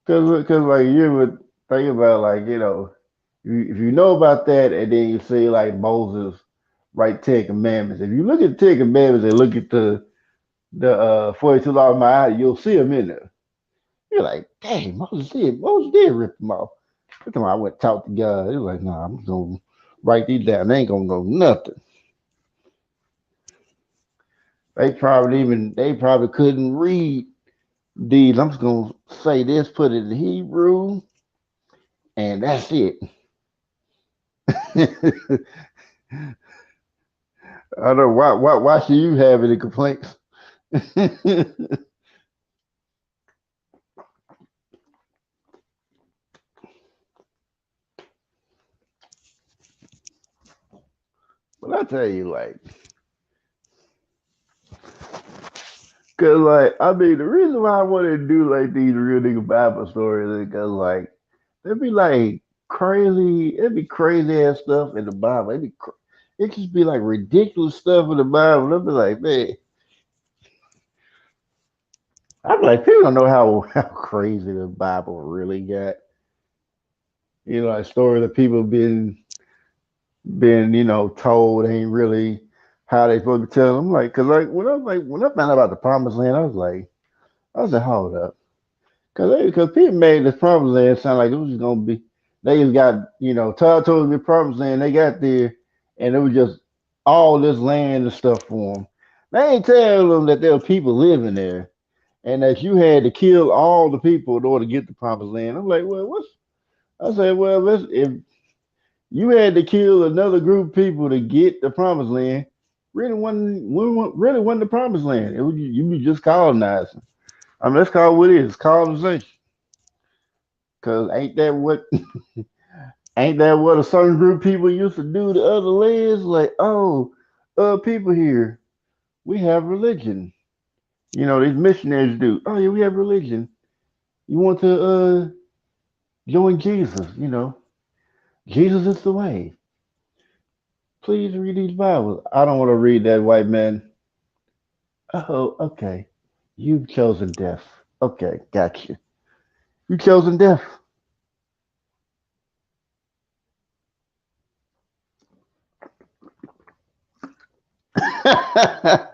Cause like you would think about like if you know about that and then you see like Moses write 10 Commandments. If you look at the 10 Commandments and look at the 42 laws of Mayat, you'll see them in there. You're like, dang, Moses did rip them off. Every time I went to talk to God, he was like, nah, I'm just gonna write these down. They ain't gonna know nothing. They probably couldn't read these. I'm just gonna say this, put it in Hebrew, and that's it. I don't know why should you have any complaints? But I tell you, like, cause like the reason why I wanted to do like these real nigga Bible stories is because like it'd be like it'd be crazy ass stuff in the Bible. It just be like ridiculous stuff in the Bible. I'd be like, man, I'd be like, people don't know how crazy the Bible really got. Like stories that people been told ain't really how they supposed to tell them. Like, cause like when I found out about the promised land, I was like, hold up, cause people made this promised land sound like it was just gonna be. They just got Todd told me promised land. They got there, and it was just all this land and stuff for them. They ain't telling them that there were people living there, and that you had to kill all the people in order to get the promised land. I'm like, well, I said, well, if you had to kill another group of people to get the promised land, really wasn't the promised land. You be just colonizing. Let's call it what it is, colonization. Cause ain't that what a certain group of people used to do to other lands? Like, oh, people here, we have religion. These missionaries do. Oh yeah, we have religion. You want to join Jesus? Jesus is the way. Please read these Bibles. I don't want to read that, white man. Oh, okay. You've chosen death. Okay, got you. You've chosen death.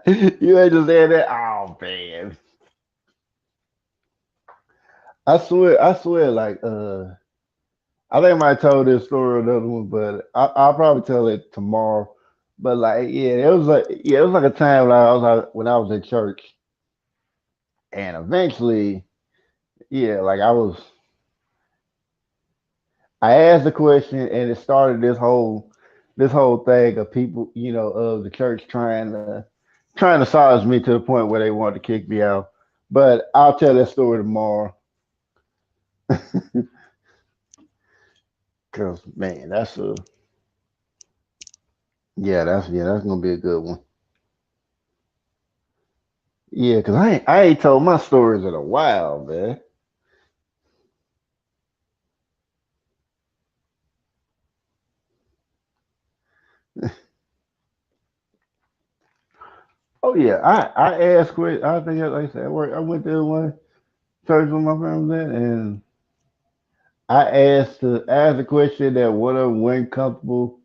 You ain't just saying that. Oh man. I swear, like I think I might told this story or another one, but I'll probably tell it tomorrow. But like, it was like a time when I was in church, and eventually, yeah, like I asked the question, and it started this whole thing of people, of the church trying to silence me to the point where they wanted to kick me out. But I'll tell that story tomorrow, cause man, that's gonna be a good one. Yeah, cause I ain't told my stories in a while, man. Oh yeah, I asked quick. I think like I said, I went to one church with my family at, and I asked the question that one of them weren't comfortable.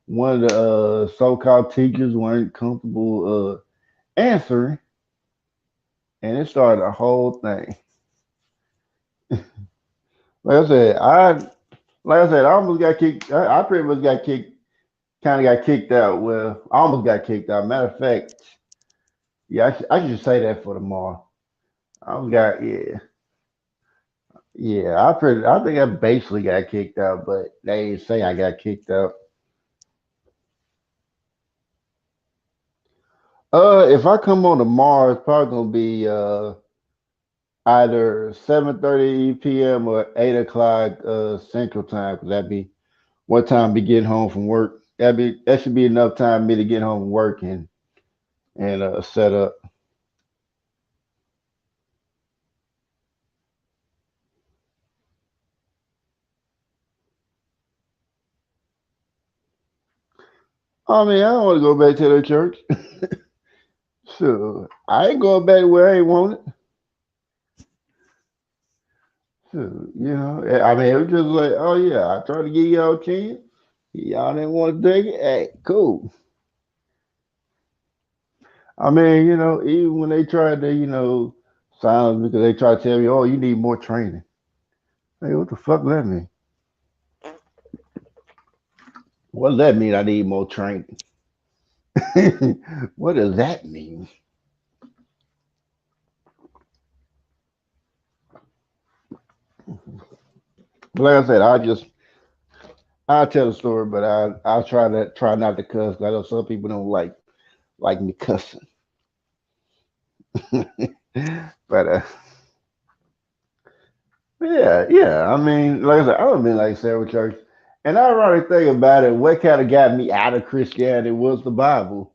One of the so-called teachers weren't comfortable answering, and it started a whole thing. Like I said, I almost got kicked. I pretty much got kicked. Kind of got kicked out. Well, I almost got kicked out. Matter of fact, yeah, I should say that for tomorrow. I almost got yeah. Yeah, I think I basically got kicked out, but they didn't say I got kicked out. If I come on tomorrow, it's probably gonna be either 7:30 p.m. or 8 o'clock Central Time, because that'd be what time be getting home from work. That should be enough time for me to get home from work and set up. I mean, I don't want to go back to the church. Sure, I ain't going back where I ain't want it. Sure, I mean, it was just like, oh yeah, I tried to give y'all a chance. Y'all didn't want to take it. Hey, cool. I mean, even when they tried to, silence me because they tried to tell me, oh, you need more training. Hey, what the fuck does that mean? What does that mean? I need more training. What does that mean? Like I said, I'll tell the story, but I'll try not to cuss. 'Cause I know some people don't like me cussing. But yeah. I mean, like I said, I've been like several church, and I really think about it. What kind of got me out of Christianity was the Bible.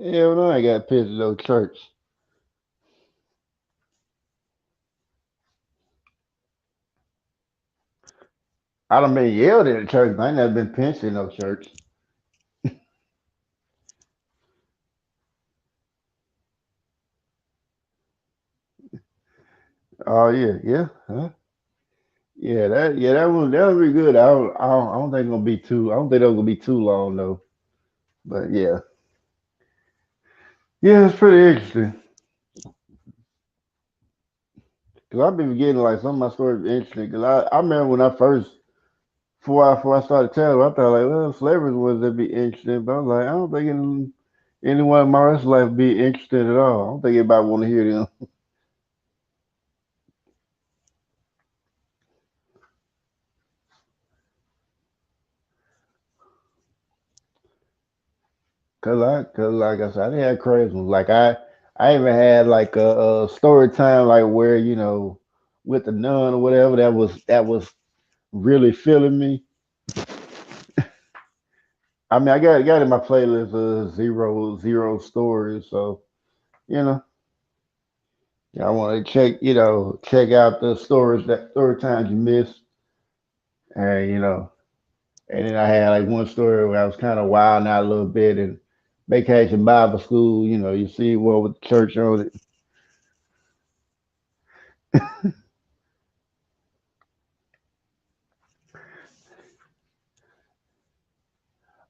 Hell no, I got pissed at no church. I done been yelled at church, but I ain't never been pinched in no church. Oh yeah. Huh? That would be good. I don't think it's gonna be too. I don't think it's gonna be too long though. But yeah, it's pretty interesting. Cause I've been getting like some of my stories interesting. Cause I remember when I first before I started telling, I thought like, well, slavery was to be interesting, but I was like, I don't think anyone in my rest of life would be interested at all. I don't think anybody want to hear them. Cause like I said, I didn't have crazy ones. Like I even had like a story time like where with the nun or whatever that was really feeling me. I mean, I got in my playlist zero stories, so you know, yeah, I want to check out the story times you missed. and and then I had like one story where I was kind of wilding out a little bit and vacation Bible school. You see one with the church on it.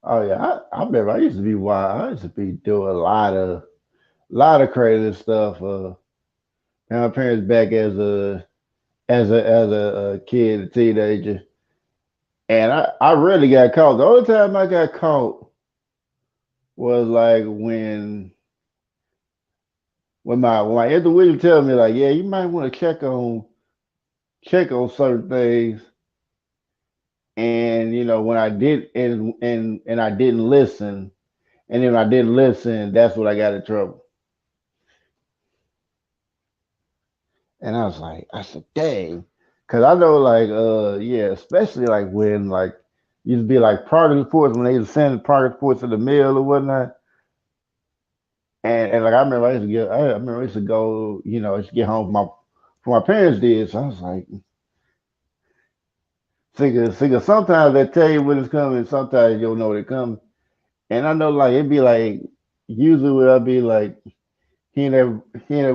Oh yeah, I remember I used to be wild. I used to be doing a lot of crazy stuff. And my parents back as a kid, a teenager, and I really got caught. The only time I got caught was like when my intuition tell me like, yeah, you might want to check on certain things, and when I did and I didn't listen, and then when I didn't listen, that's when I got in trouble. And I said, dang, because I know like yeah, especially like when like used to be like progress reports when they used to send progress reports to the mail or whatnot. And like I remember I used to go, I used to get home from my parents did. So I was like, figure sometimes they tell you when it's coming, sometimes you don't know when it comes. And I know like it'd be like usually what I'd be like, he ain't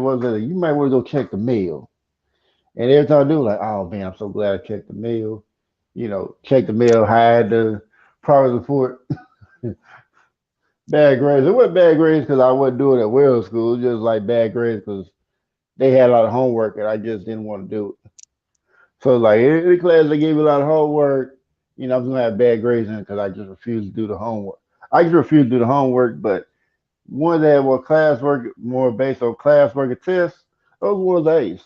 was it, you might want to go check the mail. And every time I do, like, oh man, I'm so glad I checked the mail. Check the mail, hide the progress report. Bad grades. It wasn't bad grades because I wasn't doing it well in school. It was just like bad grades because they had a lot of homework and I just didn't want to do it. So like any class they gave me a lot of homework, I'm gonna have bad grades in it because I just refused to do the homework. I just refused to do the homework, but ones that were classwork more based on classwork and tests, those ones A's.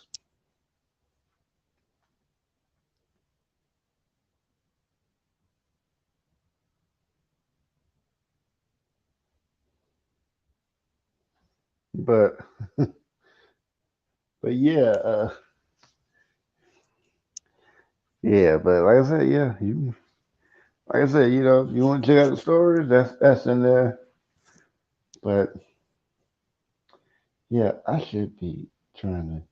But but yeah, but like I said, yeah, like I said, you want to check out the stories, that's in there. But yeah, I should be trying to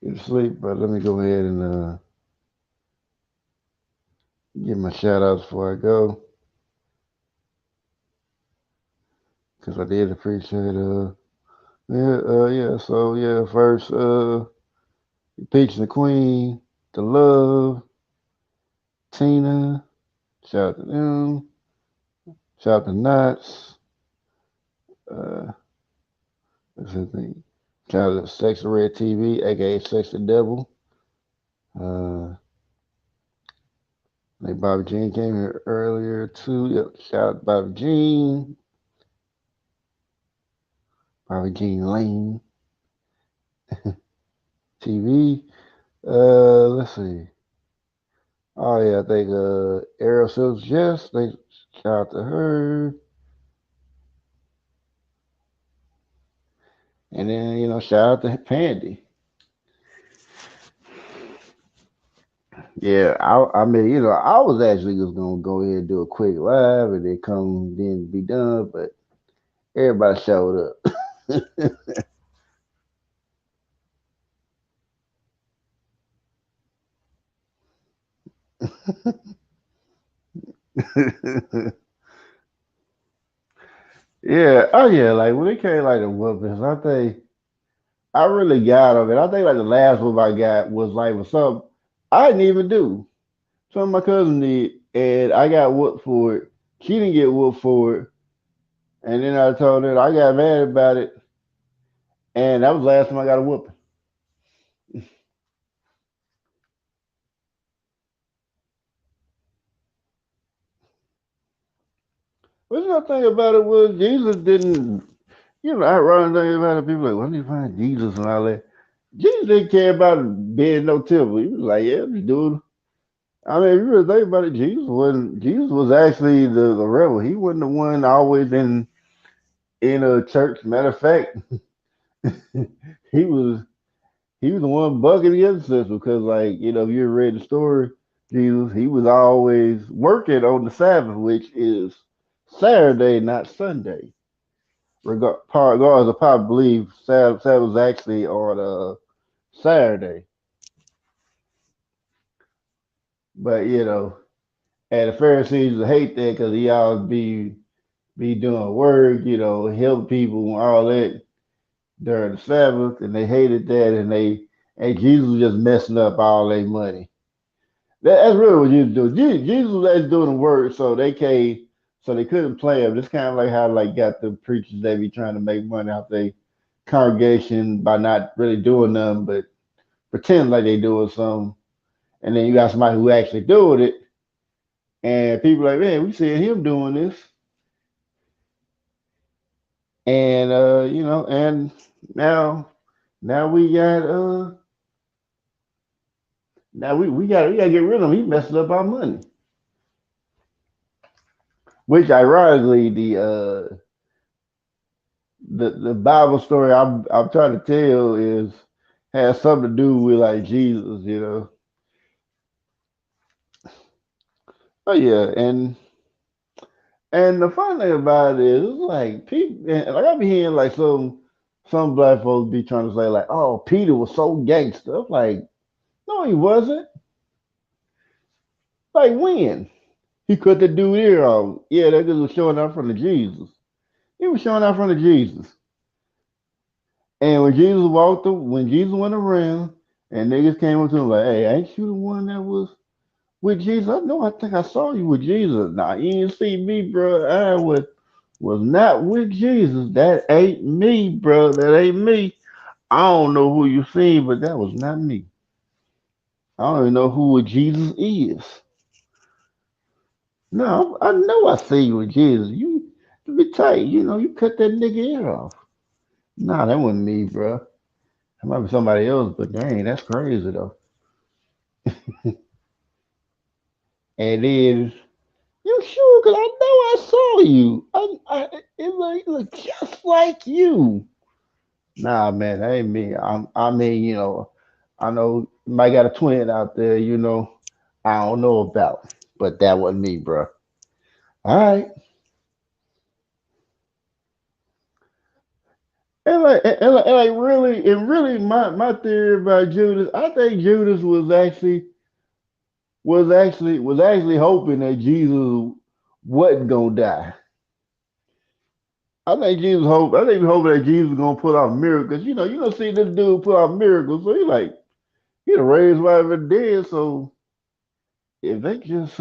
get to sleep, but let me go ahead and give my shout outs before I go, because I did appreciate yeah, so yeah, first Peach and the Queen, the Love, Tina, shout out to them, shout out to Knots, uh what's his name? Shout out to Sex Red TV, aka Sex the Devil. Uh like Bobby Jean came here earlier too. Yep, shout out to Bobby Jean, Bobby Jean Lane TV. Let's see. Oh yeah, I think Ariel Sills Jess. They shout out to her, and then shout out to Pandy. Yeah, I mean I was actually just gonna go ahead and do a quick live and then come then be done, but everybody showed up. Yeah, oh yeah, like when it came like the whoopings, I think I really got them, and I think like the last one I got was like with something I didn't even do. Something my cousin did, and I got whooped for it. She didn't get whooped for it, and then I told her I got mad about it, and that was the last time I got a whooping. But the other thing about it was Jesus didn't. Ironic thing about it, people like, when do you find Jesus and all that? Jesus didn't care about being no temple. He was like, yeah, just do it. I mean, if you really think about it, Jesus was actually the rebel. He wasn't the one always in a church. Matter of fact, he was he was the one bugging the other sister because, like, if you read the story, Jesus, he was always working on the Sabbath, which is Saturday, not Sunday. Regardless, I probably believe Sabbath was actually on Saturday. But and the Pharisees would hate that because he always be doing work, help people and all that during the Sabbath, and they hated that, and Jesus was just messing up all their money. That's really what Jesus do. Jesus was actually doing the work, so they couldn't play him. It's kind of like how like got the preachers they be trying to make money off their congregation by not really doing nothing, but pretend like they doing something. And then you got somebody who actually doing it, and people like, man, we seeing him doing this, and and now now we got now we gotta get rid of him. He messing up our money. Which ironically, the Bible story I'm trying to tell is has something to do with like Jesus. Oh yeah, and the funny thing about it is it's like people like I be hearing like some black folks be trying to say like, oh, Peter was so gangster. I'm like, no, he wasn't. Like when? He cut the dude ear off. Yeah, that just was showing out from the Jesus. He was showing out from the Jesus. And when Jesus went around, and niggas came up to him like, "Hey, ain't you the one that was with Jesus?" I know. I think I saw you with Jesus. Nah, you didn't see me, bro. I was not with Jesus. That ain't me, bro. That ain't me. I don't know who you seen, but that was not me. I don't even know who Jesus is. No, I know I see you with Jesus. You be tight. You cut that nigga ear off. Nah, that wasn't me, bro. That might be somebody else, but dang, that's crazy though. And then you sure? Cause I know I saw you. It look just like you. Nah, man, that ain't me. I mean, I know you might got a twin out there. I don't know about, but that wasn't me, bro. All right, and like really, my theory about Judas, I think Judas was actually hoping that Jesus wasn't gonna die. I think he was hoping that Jesus was gonna pull off miracles. See this dude pull off miracles, so he done raised right from the dead. So if they just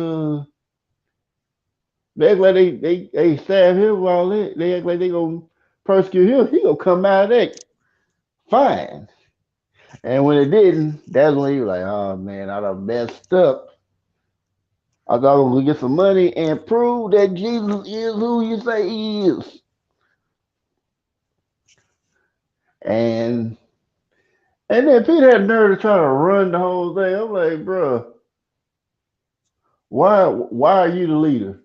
they act like they stab him while they act like they gonna persecute him, he gonna come out of that fine. And when it didn't, that's when he was like, oh man, I done messed up. I thought I was gonna get some money and prove that Jesus is who you say he is. And and then Peter had nerve to try to run the whole thing. I'm like, bro, why are you the leader?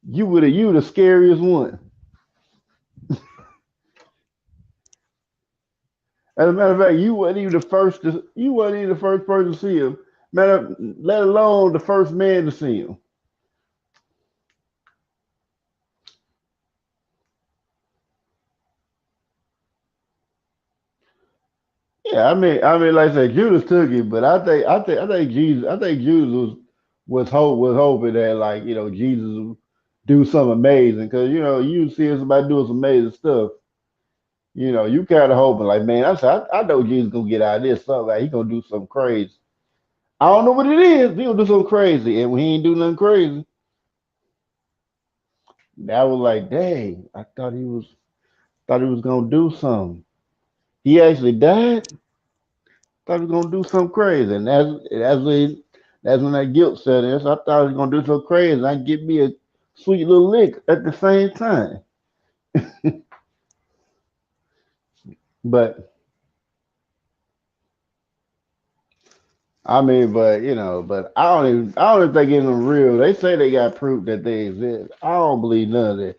You the scariest one. As a matter of fact, you wasn't even the first person to see him. Let alone the first man to see him. Yeah, like I said, Judas took it, but I think Judas was hoping that like Jesus would do something amazing because you see somebody doing some amazing stuff. You kind of hoping like, man, I know Jesus gonna get out of this something. Like he gonna do something crazy. I don't know what it is. He gonna do something crazy, and when he ain't do nothing crazy, that was like, dang, I thought he was gonna do something. He actually died. Thought he was gonna do something crazy, and that's when that guilt set in. So I thought he was gonna do something crazy. And I get me a sweet little lick at the same time. But but I don't even think it's real. They say they got proof that they exist. I don't believe none of that.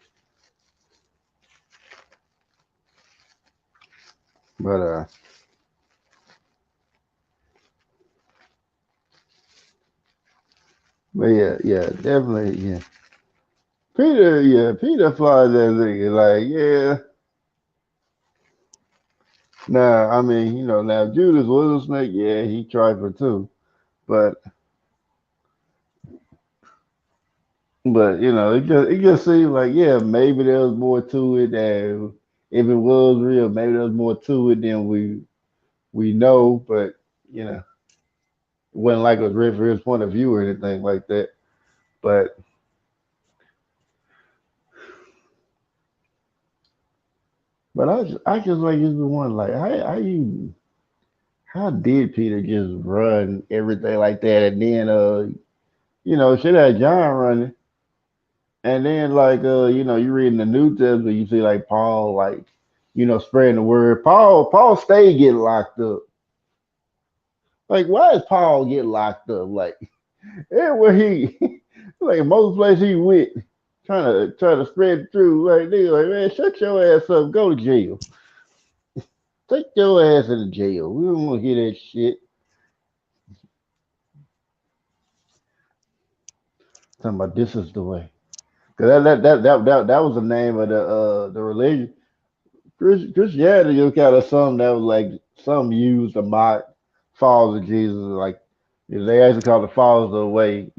But yeah, definitely, yeah. Peter flies that nigga. Like, yeah. Now, I mean, now Judas was a snake. Yeah, he tried for two. But it just seems like yeah, maybe there was more to it than if it was real, maybe there was more to it than we know, but you know, it wasn't like it was real for his point of view or anything like that. But I just like just the one like how did Peter just run everything like that and then shit had John running and then like you read in the New Testament you see like Paul like spreading the word. Paul stayed getting locked up. Like why is Paul getting locked up? Like everywhere he like most places he went trying to spread the truth. Like they like man shut your ass up, go to jail. Take your ass into jail. We don't want to hear that shit. Talking about this is the way. Cause that was the name of the religion. Christianity is kind of something that was like some used to mock followers of Jesus. Like they actually call the followers of the way.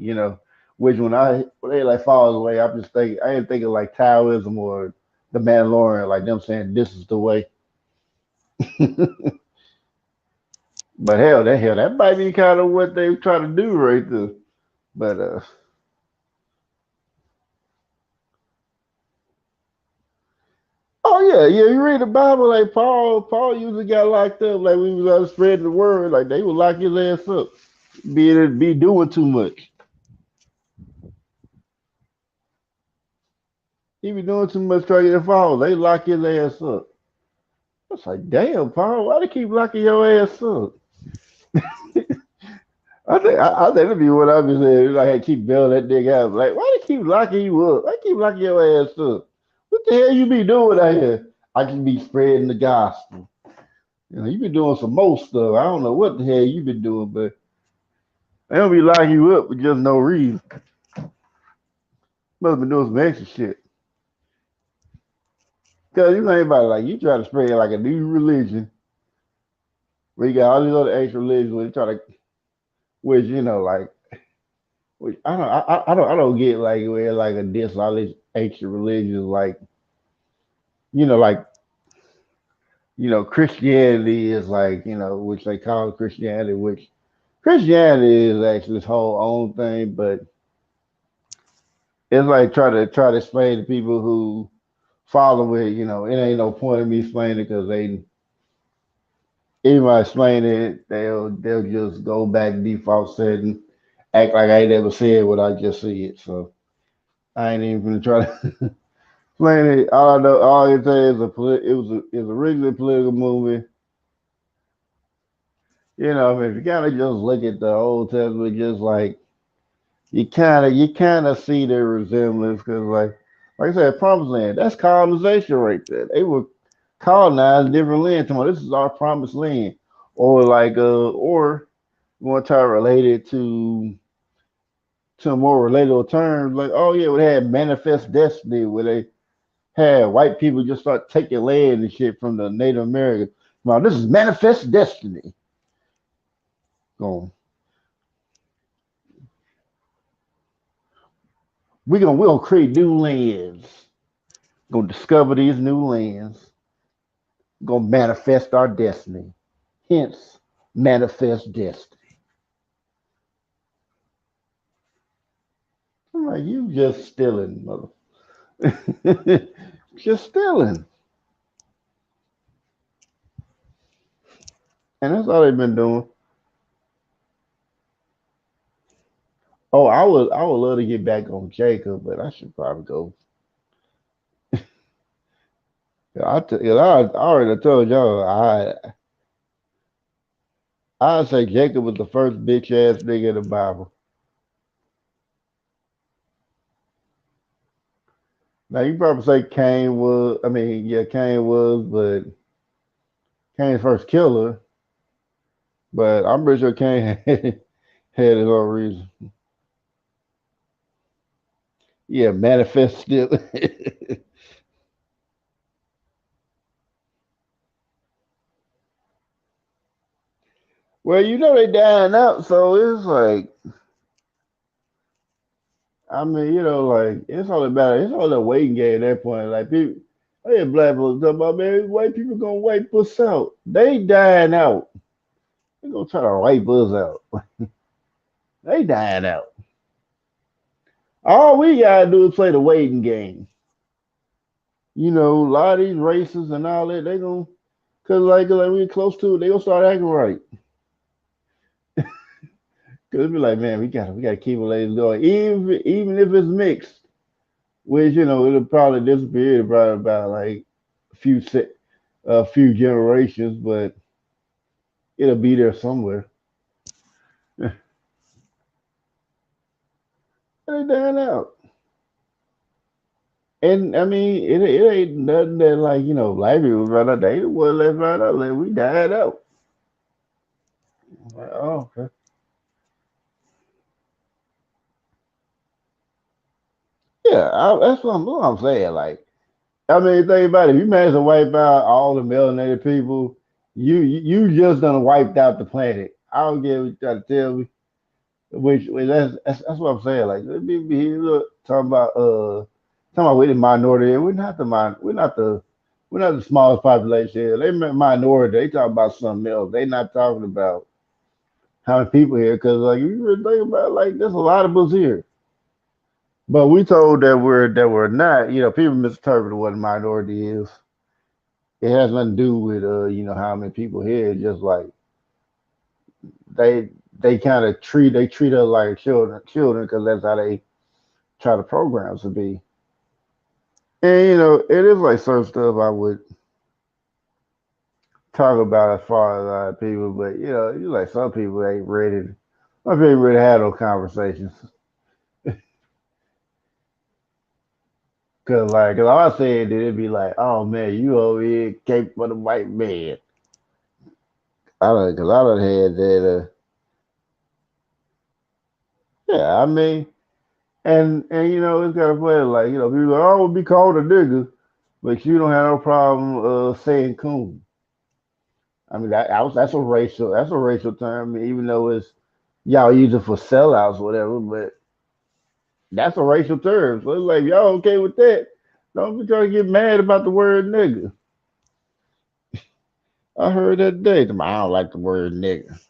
Which when they like followers of the way, I ain't thinking like Taoism or the Mandalorian, like them saying this is the way. But that might be kind of what they try to do right there. But oh yeah, you read the Bible like Paul usually got locked up like we was out spreading the word, like they would lock his ass up, be doing too much. He be doing too much trying to get followers. They lock his ass up. It's like, damn, Paul, why they keep locking your ass up? I think that'd be what I'd be saying. Like, I keep bailing that nigga out. Like, why they keep locking you up? Why keep locking your ass up? What the hell you be doing out here? I can be spreading the gospel. You been doing some more stuff. I don't know what the hell you been doing, but they don't be locking you up for just no reason. Must have been doing some extra shit. Cause you think about it, like you try to spread like a new religion, where you got all these other extra religions, where you try to, which like, which I don't get like where like a diss all these extra religions, like Christianity is like which they call Christianity, which Christianity is actually its whole own thing, but it's like try to explain to people who follow it. It ain't no point in me explaining it because they if I explain it, they'll just go back to default setting, act like I ain't ever said what I just said. So I ain't even gonna try to explain it. All I know, all I can say is it's originally a political movement. If you kind of just look at the Old Testament, just like you kind of see the resemblance because like I said, Promised Land, that's colonization right there. They were colonized different lands. Come on, this is our promised land, or or you want to try to relate it to a more relatable terms, like oh yeah, we had manifest destiny where they had white people just start taking land and shit from the Native Americans. Now this is manifest destiny. Going, we're gonna create new lands. Gonna discover these new lands. Gonna manifest our destiny. Hence, manifest destiny. I'm like, you just stealing, mother. Just stealing. And that's all they've been doing. Oh, I would love to get back on Jacob, but I should probably go. I already told y'all I say Jacob was the first bitch ass nigga in the Bible. Now you probably say Cain was. I mean, yeah, Cain was, but Cain's first killer. But I'm pretty sure Cain had his own reason. Yeah, manifest still. Well, they dying out, so it's like, I mean, like it's all a waiting game at that point. Like people, I hear black folks talking about, man, white people gonna wipe us out. They dying out. They gonna try to wipe us out. They dying out. All we gotta do is play the waiting game. A lot of these races and all that, they gonna, cause like we close to it, they gonna start acting right. Cause it be like, man, we gotta keep the ladies going, even if it's mixed, which it'll probably disappear in probably about like a few generations, but it'll be there somewhere. They dying out. And I mean, it ain't nothing that like black people right out. They the one left right out. Like we died out. Like, oh, okay. Yeah, that's what I'm saying. Like, I mean, think about it. If you manage to wipe out all the melanated people, you just done wiped out the planet. I don't get what you try to tell me. Which that's what I'm saying. Like, let me be here look, talking about we're the minority. We're not the smallest population here. They minority. They talk about something else. They not talking about how many people here. Because like you really think about it, like there's a lot of us here. But we told that we're not. People misinterpret what a minority is. It has nothing to do with how many people here. It's just like they kind of treat us like children because that's how they try to program us to be. And it is like certain stuff I would talk about as far as a lot of people, but you like some people ain't ready. Some people ain't ready to have those conversations. Cause all I said it'd be like, oh man, you over here cake for the white man. Cause I don't had that. Yeah, I mean, and it's kind of funny. Like people go, oh, be called a nigga, but you don't have no problem saying coon. I mean that's a racial term, even though it's y'all use it for sellouts or whatever, but that's a racial term. So it's like y'all okay with that. Don't be trying to get mad about the word nigga. I heard that today. I don't like the word nigga.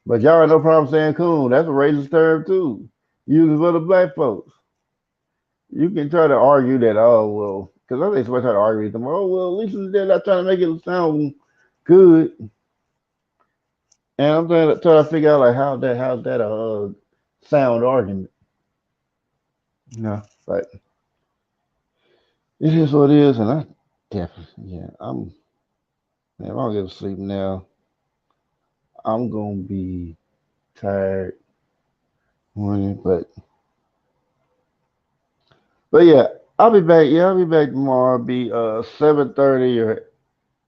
But y'all have no problem saying coon. That's a racist term too. Used for the black folks. You can try to argue that, oh well, because I think somebody try to argue with them. Oh well, at least they're not trying to make it sound good. And I'm trying to figure out like how's that a sound argument. But it is what it is, and I definitely if I don't get to sleep now, I'm gonna be tired morning, but yeah, I'll be back. Yeah, I'll be back tomorrow. It'll be 7:30 or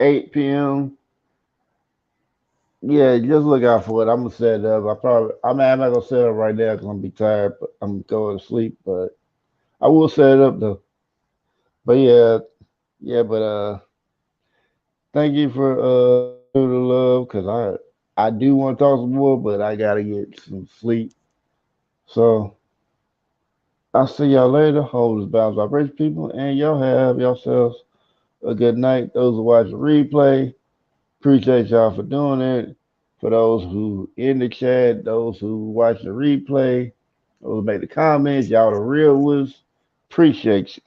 8 p.m. Yeah, just look out for it. I'm gonna set it up. I'm not gonna set it up right now because I'm gonna be tired, but I'm going to sleep. But I will set it up though. But yeah, but thank you for the love because I do want to talk some more, but I gotta get some sleep. So I'll see y'all later. Hold this bounce vibration, people, and y'all have yourselves a good night. Those who watch the replay, appreciate y'all for doing it. For those who in the chat, those who watch the replay, those who make the comments, y'all the real ones. Appreciate you.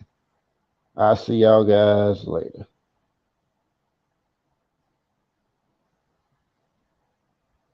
I'll see y'all guys later.